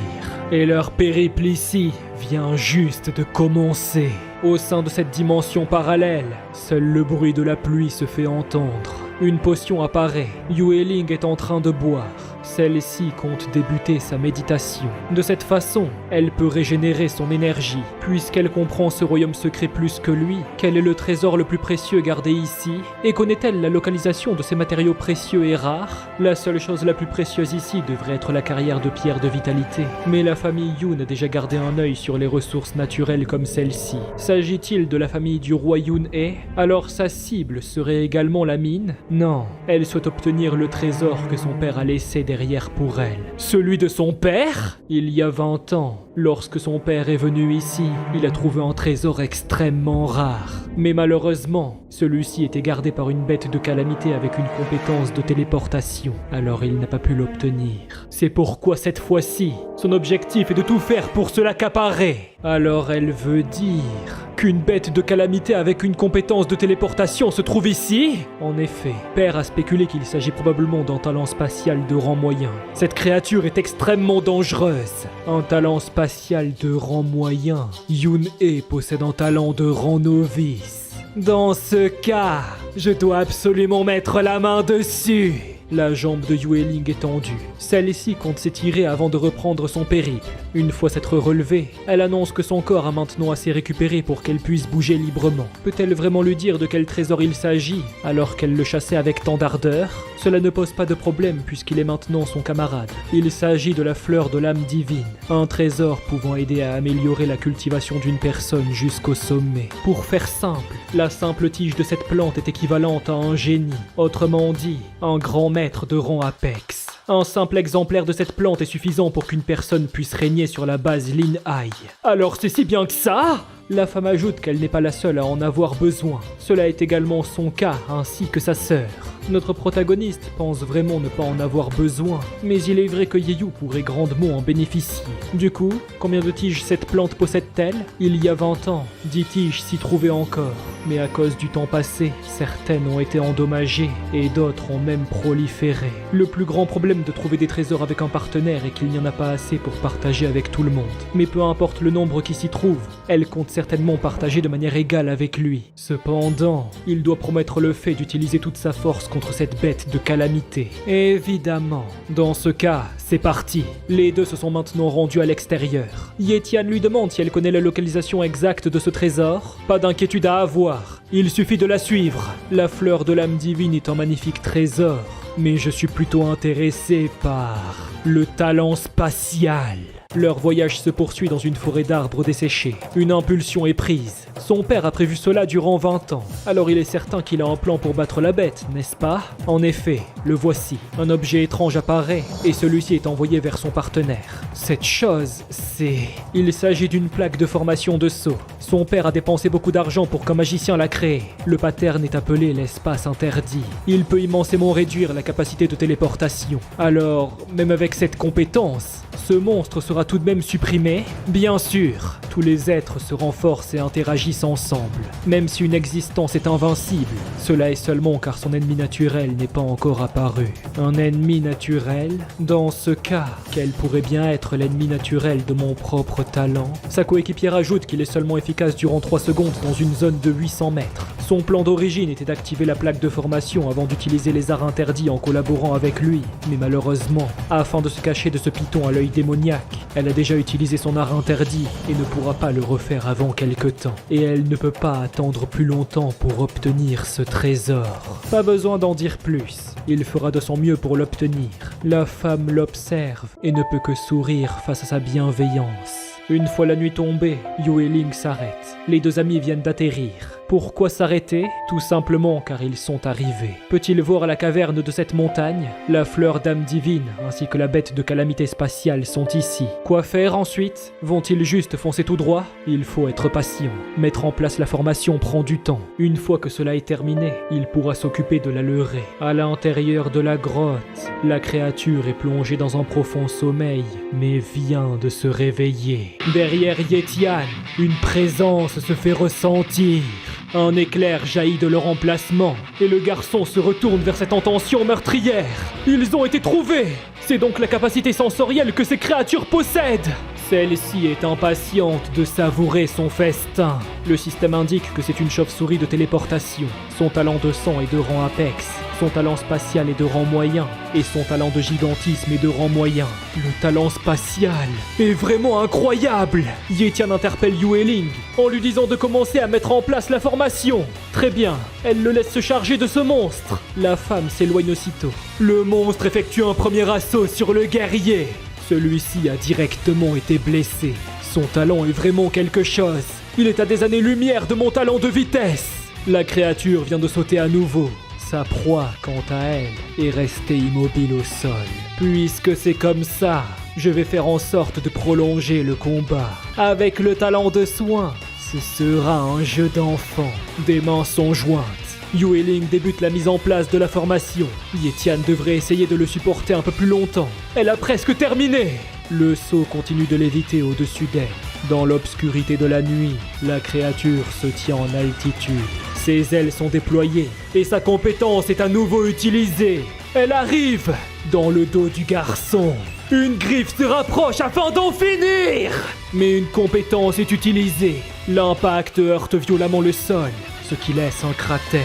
Et leur périple ici vient juste de commencer. Au sein de cette dimension parallèle, seul le bruit de la pluie se fait entendre. Une potion apparaît. Yueling est en train de boire. Celle-ci compte débuter sa méditation. De cette façon, elle peut régénérer son énergie. Puisqu'elle comprend ce royaume secret plus que lui, quel est le trésor le plus précieux gardé ici? Et connaît-elle la localisation de ces matériaux précieux et rares? La seule chose la plus précieuse ici devrait être la carrière de pierre de vitalité. Mais la famille Yoon a déjà gardé un œil sur les ressources naturelles comme celle-ci. S'agit-il de la famille du roi Yoon-hye? Alors sa cible serait également la mine? Non, elle souhaite obtenir le trésor que son père a laissé derrière pour elle. Celui de son père? Il y a 20 ans, lorsque son père est venu ici, il a trouvé un trésor extrêmement rare. Mais malheureusement, celui-ci était gardé par une bête de calamité avec une compétence de téléportation. Alors il n'a pas pu l'obtenir. C'est pourquoi cette fois-ci, son objectif est de tout faire pour se l'accaparer. Alors elle veut dire qu'une bête de calamité avec une compétence de téléportation se trouve ici? En effet, Père a spéculé qu'il s'agit probablement d'un talent spatial de rang moyen. Cette créature est extrêmement dangereuse. Un talent spatial de rang moyen. Yoon-hye possède un talent de rang novice. Dans ce cas, je dois absolument mettre la main dessus. La jambe de Yueling est tendue. Celle-ci compte s'étirer avant de reprendre son périple. Une fois s'être relevée, elle annonce que son corps a maintenant assez récupéré pour qu'elle puisse bouger librement. Peut-elle vraiment lui dire de quel trésor il s'agit, alors qu'elle le chassait avec tant d'ardeur? Cela ne pose pas de problème puisqu'il est maintenant son camarade. Il s'agit de la fleur de l'âme divine, un trésor pouvant aider à améliorer la cultivation d'une personne jusqu'au sommet. Pour faire simple, la simple tige de cette plante est équivalente à un génie, autrement dit, un grand maître de rang Apex. Un simple exemplaire de cette plante est suffisant pour qu'une personne puisse régner sur la base Lin Hai. Alors c'est si bien que ça? La femme ajoute qu'elle n'est pas la seule à en avoir besoin. Cela est également son cas, ainsi que sa sœur. Notre protagoniste pense vraiment ne pas en avoir besoin, mais il est vrai que Yeyu pourrait grandement en bénéficier. Du coup, combien de tiges cette plante possède-t-elle? Il y a 20 ans, 10 tiges s'y trouvaient encore, mais à cause du temps passé, certaines ont été endommagées et d'autres ont même proliféré. Le plus grand problème de trouver des trésors avec un partenaire est qu'il n'y en a pas assez pour partager avec tout le monde. Mais peu importe le nombre qui s'y trouve, elle compte certainement partager de manière égale avec lui. Cependant, il doit promettre le fait d'utiliser toute sa force contre cette bête de calamité. Évidemment. Dans ce cas, c'est parti. Les deux se sont maintenant rendus à l'extérieur. Yetian lui demande si elle connaît la localisation exacte de ce trésor. Pas d'inquiétude à avoir. Il suffit de la suivre. La fleur de l'âme divine est un magnifique trésor. Mais je suis plutôt intéressé par le talent spatial. Leur voyage se poursuit dans une forêt d'arbres desséchés. Une impulsion est prise. Son père a prévu cela durant 20 ans. Alors il est certain qu'il a un plan pour battre la bête, n'est-ce pas? En effet, le voici. Un objet étrange apparaît et celui-ci est envoyé vers son partenaire. Cette chose, c'est... Il s'agit d'une plaque de formation de saut. Son père a dépensé beaucoup d'argent pour qu'un magicien la crée. Le pattern est appelé l'espace interdit. Il peut immensément réduire la capacité de téléportation. Alors, même avec cette compétence, ce monstre sera tout de même supprimé? Bien sûr, tous les êtres se renforcent et interagissent ensemble. Même si une existence est invincible, cela est seulement car son ennemi naturel n'est pas encore apparu. Un ennemi naturel? Dans ce cas, quel pourrait bien être l'ennemi naturel de mon propre talent? Sa coéquipière ajoute qu'il est seulement efficace durant 3 secondes dans une zone de 800 mètres. Son plan d'origine était d'activer la plaque de formation avant d'utiliser les arts interdits en collaborant avec lui. Mais malheureusement, afin de se cacher de ce python à l'œil démoniaque, elle a déjà utilisé son art interdit et ne pourra pas le refaire avant quelque temps. Et elle ne peut pas attendre plus longtemps pour obtenir ce trésor. Pas besoin d'en dire plus. Il fera de son mieux pour l'obtenir. La femme l'observe et ne peut que sourire face à sa bienveillance. Une fois la nuit tombée, Yu et Ling s'arrêtent. Les deux amis viennent d'atterrir. Pourquoi s'arrêter? Tout simplement car ils sont arrivés. Peut-il voir la caverne de cette montagne? La fleur d'âme divine ainsi que la bête de calamité spatiale sont ici. Quoi faire ensuite? Vont-ils juste foncer tout droit? Il faut être patient. Mettre en place la formation prend du temps. Une fois que cela est terminé, il pourra s'occuper de la leurrer. À l'intérieur de la grotte, la créature est plongée dans un profond sommeil, mais vient de se réveiller. Derrière Yetian, une présence se fait ressentir. Un éclair jaillit de leur emplacement, et le garçon se retourne vers cette intention meurtrière. Ils ont été trouvés! C'est donc la capacité sensorielle que ces créatures possèdent! Celle-ci est impatiente de savourer son festin. Le système indique que c'est une chauve-souris de téléportation. Son talent de sang est de rang apex. Son talent spatial est de rang moyen. Et son talent de gigantisme est de rang moyen. Le talent spatial est vraiment incroyable! Yetian interpelle Yu et Ling en lui disant de commencer à mettre en place la formation. Très bien, elle le laisse se charger de ce monstre. La femme s'éloigne aussitôt. Le monstre effectue un premier assaut sur le guerrier. Celui-ci a directement été blessé. Son talent est vraiment quelque chose. Il est à des années-lumière de mon talent de vitesse. La créature vient de sauter à nouveau. Sa proie, quant à elle, est restée immobile au sol. Puisque c'est comme ça, je vais faire en sorte de prolonger le combat. Avec le talent de soin, ce sera un jeu d'enfant. Des mains sont jointes. Yu et Ling débute la mise en place de la formation. Yetian devrait essayer de le supporter un peu plus longtemps. Elle a presque terminé. Le saut continue de léviter au-dessus d'elle. Dans l'obscurité de la nuit, la créature se tient en altitude. Ses ailes sont déployées et sa compétence est à nouveau utilisée. Elle arrive dans le dos du garçon. Une griffe se rapproche afin d'en finir. Mais une compétence est utilisée. L'impact heurte violemment le sol, ce qui laisse un cratère.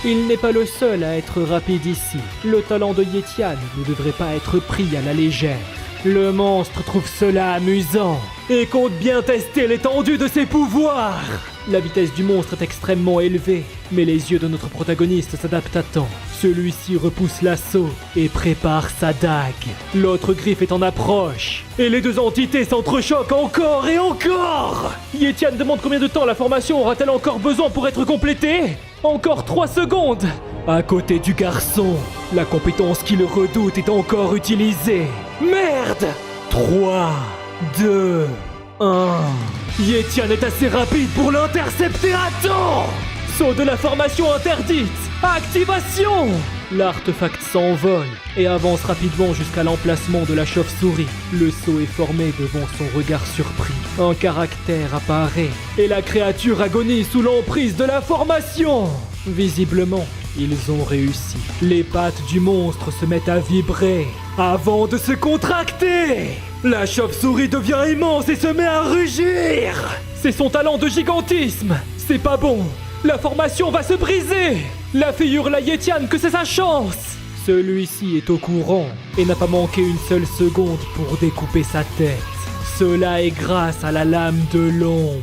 Il n'est pas le seul à être rapide ici. Le talent de Yetian ne devrait pas être pris à la légère. Le monstre trouve cela amusant et compte bien tester l'étendue de ses pouvoirs. La vitesse du monstre est extrêmement élevée, mais les yeux de notre protagoniste s'adaptent à temps. Celui-ci repousse l'assaut et prépare sa dague. L'autre griffe est en approche, et les deux entités s'entrechoquent encore et encore. Yetian demande combien de temps la formation aura-t-elle encore besoin pour être complétée? Encore 3 secondes. À côté du garçon, la compétence qu'il redoute est encore utilisée. Merde! 3, 2, 1... Ye-Tian est assez rapide pour l'intercepter à temps. Saut de la formation interdite. Activation. L'artefact s'envole et avance rapidement jusqu'à l'emplacement de la chauve-souris. Le saut est formé devant son regard surpris. Un caractère apparaît et la créature agonise sous l'emprise de la formation. Visiblement, ils ont réussi. Les pattes du monstre se mettent à vibrer avant de se contracter. La chauve-souris devient immense et se met à rugir. C'est son talent de gigantisme. C'est pas bon. La formation va se briser. La fille hurle à Ye-Tian que c'est sa chance. Celui-ci est au courant et n'a pas manqué une seule seconde pour découper sa tête. Cela est grâce à la lame de l'ombre.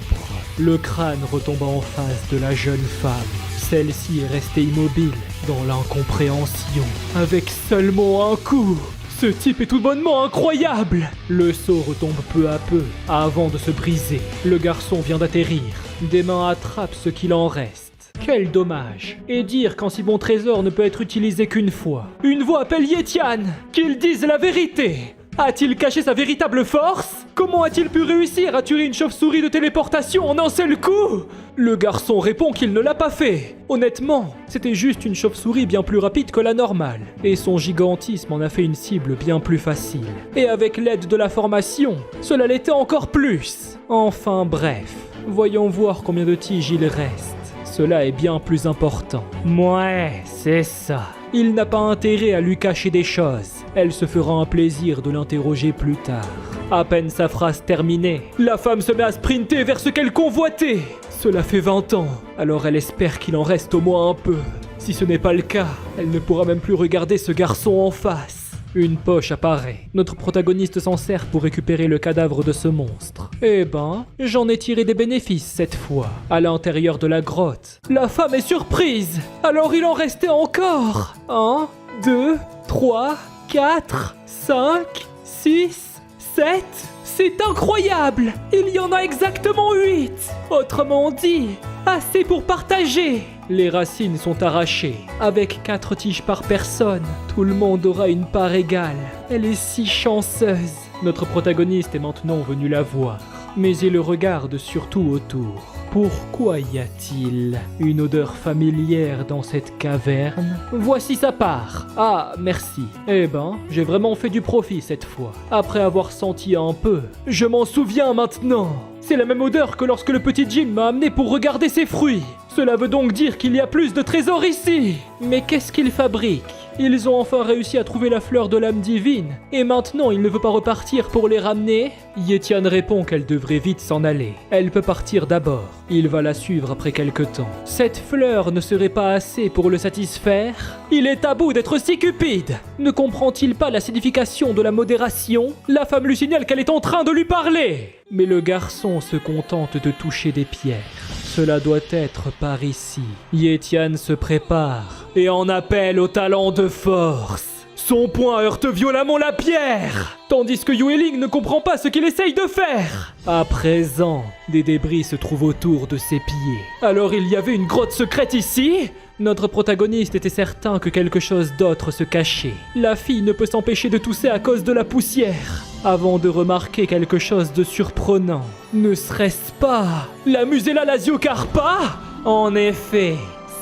Le crâne retomba en face de la jeune femme. Celle-ci est restée immobile dans l'incompréhension. Avec seulement un coup. Ce type est tout bonnement incroyable. Le seau retombe peu à peu avant de se briser. Le garçon vient d'atterrir. Des mains attrapent ce qu'il en reste. Quel dommage. Et dire qu'un si bon trésor ne peut être utilisé qu'une fois. Une voix appelle Ye-Tian. Qu'il dise la vérité. A-t-il caché sa véritable force? Comment a-t-il pu réussir à tuer une chauve-souris de téléportation en un seul coup? Le garçon répond qu'il ne l'a pas fait. Honnêtement, c'était juste une chauve-souris bien plus rapide que la normale. Et son gigantisme en a fait une cible bien plus facile. Et avec l'aide de la formation, cela l'était encore plus. Enfin bref, voyons voir combien de tiges il reste. Cela est bien plus important. Mouais, c'est ça. Il n'a pas intérêt à lui cacher des choses. Elle se fera un plaisir de l'interroger plus tard. À peine sa phrase terminée, la femme se met à sprinter vers ce qu'elle convoitait. Cela fait 20 ans, alors elle espère qu'il en reste au moins un peu. Si ce n'est pas le cas, elle ne pourra même plus regarder ce garçon en face. Une poche apparaît. Notre protagoniste s'en sert pour récupérer le cadavre de ce monstre. Eh ben, j'en ai tiré des bénéfices cette fois. À l'intérieur de la grotte, la femme est surprise. Alors il en restait encore. 1, 2, 3, 4, 5, 6, 7... C'est incroyable! Il y en a exactement 8! Autrement dit, assez pour partager! Les racines sont arrachées. Avec 4 tiges par personne, tout le monde aura une part égale. Elle est si chanceuse. Notre protagoniste est maintenant venu la voir. Mais il regarde surtout autour. Pourquoi y a-t-il une odeur familière dans cette caverne? Voici sa part. Ah, merci. Eh ben, j'ai vraiment fait du profit cette fois. Après avoir senti un peu, je m'en souviens maintenant. C'est la même odeur que lorsque le petit Jim m'a amené pour regarder ses fruits. Cela veut donc dire qu'il y a plus de trésors ici. Mais qu'est-ce qu'ils fabriquent? Ils ont enfin réussi à trouver la fleur de l'âme divine. Et maintenant, il ne veut pas repartir pour les ramener? Ye-Tian répond qu'elle devrait vite s'en aller. Elle peut partir d'abord. Il va la suivre après quelque temps. Cette fleur ne serait pas assez pour le satisfaire? Il est à bout d'être si cupide. Ne comprend-il pas la signification de la modération? La femme lui signale qu'elle est en train de lui parler. Mais le garçon se contente de toucher des pierres. Cela doit être par ici. Ye-Tian se prépare et en appelle au talent de force. Son poing heurte violemment la pierre, tandis que Yueling ne comprend pas ce qu'il essaye de faire. À présent, des débris se trouvent autour de ses pieds. Alors il y avait une grotte secrète ici? Notre protagoniste était certain que quelque chose d'autre se cachait. La fille ne peut s'empêcher de tousser à cause de la poussière, avant de remarquer quelque chose de surprenant. Ne serait-ce pas la Musela Lasiocarpa? En effet,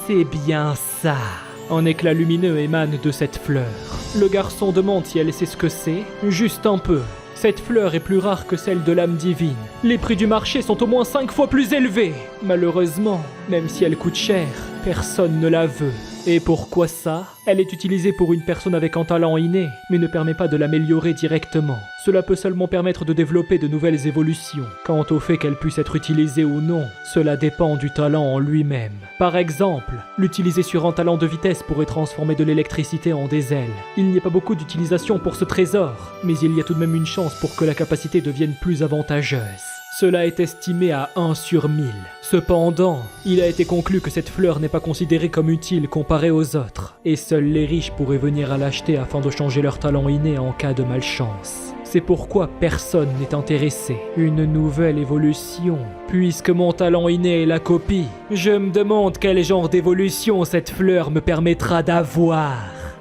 c'est bien ça. Un éclat lumineux émane de cette fleur. Le garçon demande si elle sait ce que c'est. Juste un peu. Cette fleur est plus rare que celle de l'âme divine. Les prix du marché sont au moins 5 fois plus élevés. Malheureusement, même si elle coûte cher, personne ne la veut. Et pourquoi ça? Elle est utilisée pour une personne avec un talent inné, mais ne permet pas de l'améliorer directement. Cela peut seulement permettre de développer de nouvelles évolutions. Quant au fait qu'elle puisse être utilisée ou non, cela dépend du talent en lui-même. Par exemple, l'utiliser sur un talent de vitesse pourrait transformer de l'électricité en des ailes. Il n'y a pas beaucoup d'utilisation pour ce trésor, mais il y a tout de même une chance pour que la capacité devienne plus avantageuse. Cela est estimé à 1 sur 1000. Cependant, il a été conclu que cette fleur n'est pas considérée comme utile comparée aux autres, et seuls les riches pourraient venir à l'acheter afin de changer leur talent inné en cas de malchance. C'est pourquoi personne n'est intéressé. Une nouvelle évolution. Puisque mon talent inné est la copie, je me demande quel genre d'évolution cette fleur me permettra d'avoir.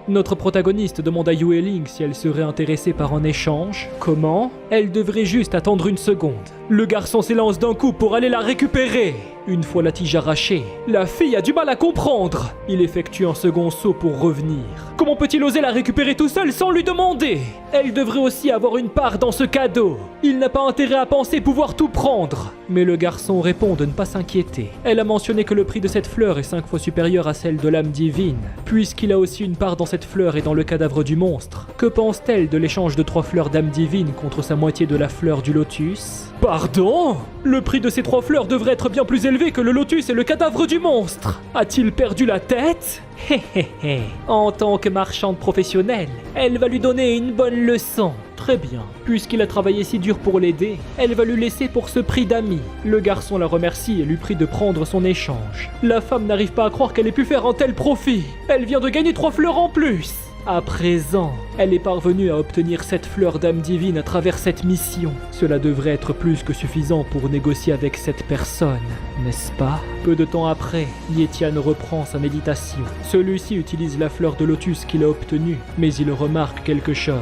Notre protagoniste demande à Yueling si elle serait intéressée par un échange. Comment? Elle devrait juste attendre une seconde. Le garçon s'élance d'un coup pour aller la récupérer. Une fois la tige arrachée, la fille a du mal à comprendre. Il effectue un second saut pour revenir. Comment peut-il oser la récupérer tout seul sans lui demander? Elle devrait aussi avoir une part dans ce cadeau. Il n'a pas intérêt à penser pouvoir tout prendre. Mais le garçon répond de ne pas s'inquiéter. Elle a mentionné que le prix de cette fleur est 5 fois supérieur à celle de l'âme divine, puisqu'il a aussi une part dans cette fleur et dans le cadavre du monstre. Que pense-t-elle de l'échange de 3 fleurs d'âme divine contre sa moitié de la fleur du lotus? Pardon? Le prix de ces 3 fleurs devrait être bien plus élevé que le lotus et le cadavre du monstre. A-t-il perdu la tête? En tant que marchande professionnelle, elle va lui donner une bonne leçon. Très bien. Puisqu'il a travaillé si dur pour l'aider, elle va lui laisser pour ce prix d'amis. Le garçon la remercie et lui prie de prendre son échange. La femme n'arrive pas à croire qu'elle ait pu faire un tel profit. Elle vient de gagner 3 fleurs en plus. À présent, elle est parvenue à obtenir cette fleur d'âme divine à travers cette mission. Cela devrait être plus que suffisant pour négocier avec cette personne, n'est-ce pas? Peu de temps après, Yetian reprend sa méditation. Celui-ci utilise la fleur de lotus qu'il a obtenue, mais il remarque quelque chose.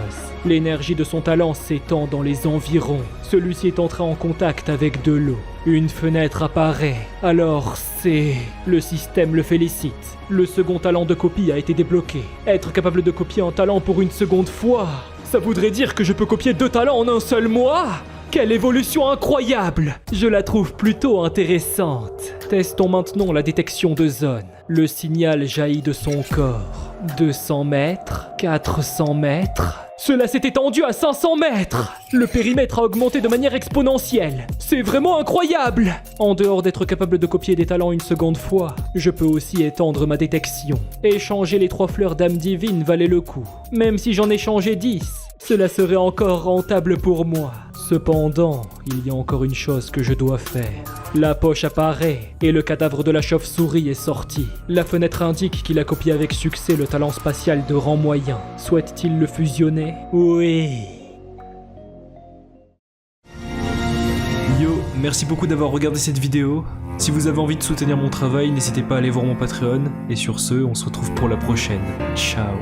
L'énergie de son talent s'étend dans les environs. Celui-ci est entré en contact avec de l'eau. Une fenêtre apparaît. Alors c'est... Le système le félicite. Le second talent de copie a été débloqué. Être capable de copier un talent pour une seconde fois, ça voudrait dire que je peux copier 2 talents en un seul mois? Quelle évolution incroyable! Je la trouve plutôt intéressante. Testons maintenant la détection de zone. Le signal jaillit de son corps. 200 mètres, 400 mètres... Cela s'est étendu à 500 mètres! Le périmètre a augmenté de manière exponentielle. C'est vraiment incroyable! En dehors d'être capable de copier des talents une seconde fois, je peux aussi étendre ma détection. Échanger les 3 fleurs d'âme divine valait le coup. Même si j'en échangeais 10, cela serait encore rentable pour moi. Cependant, il y a encore une chose que je dois faire. La poche apparaît et le cadavre de la chauve-souris est sorti. La fenêtre indique qu'il a copié avec succès le talent spatial de rang moyen. Souhaite-t-il le fusionner? Oui. Yo, merci beaucoup d'avoir regardé cette vidéo. Si vous avez envie de soutenir mon travail, n'hésitez pas à aller voir mon Patreon. Et sur ce, on se retrouve pour la prochaine. Ciao.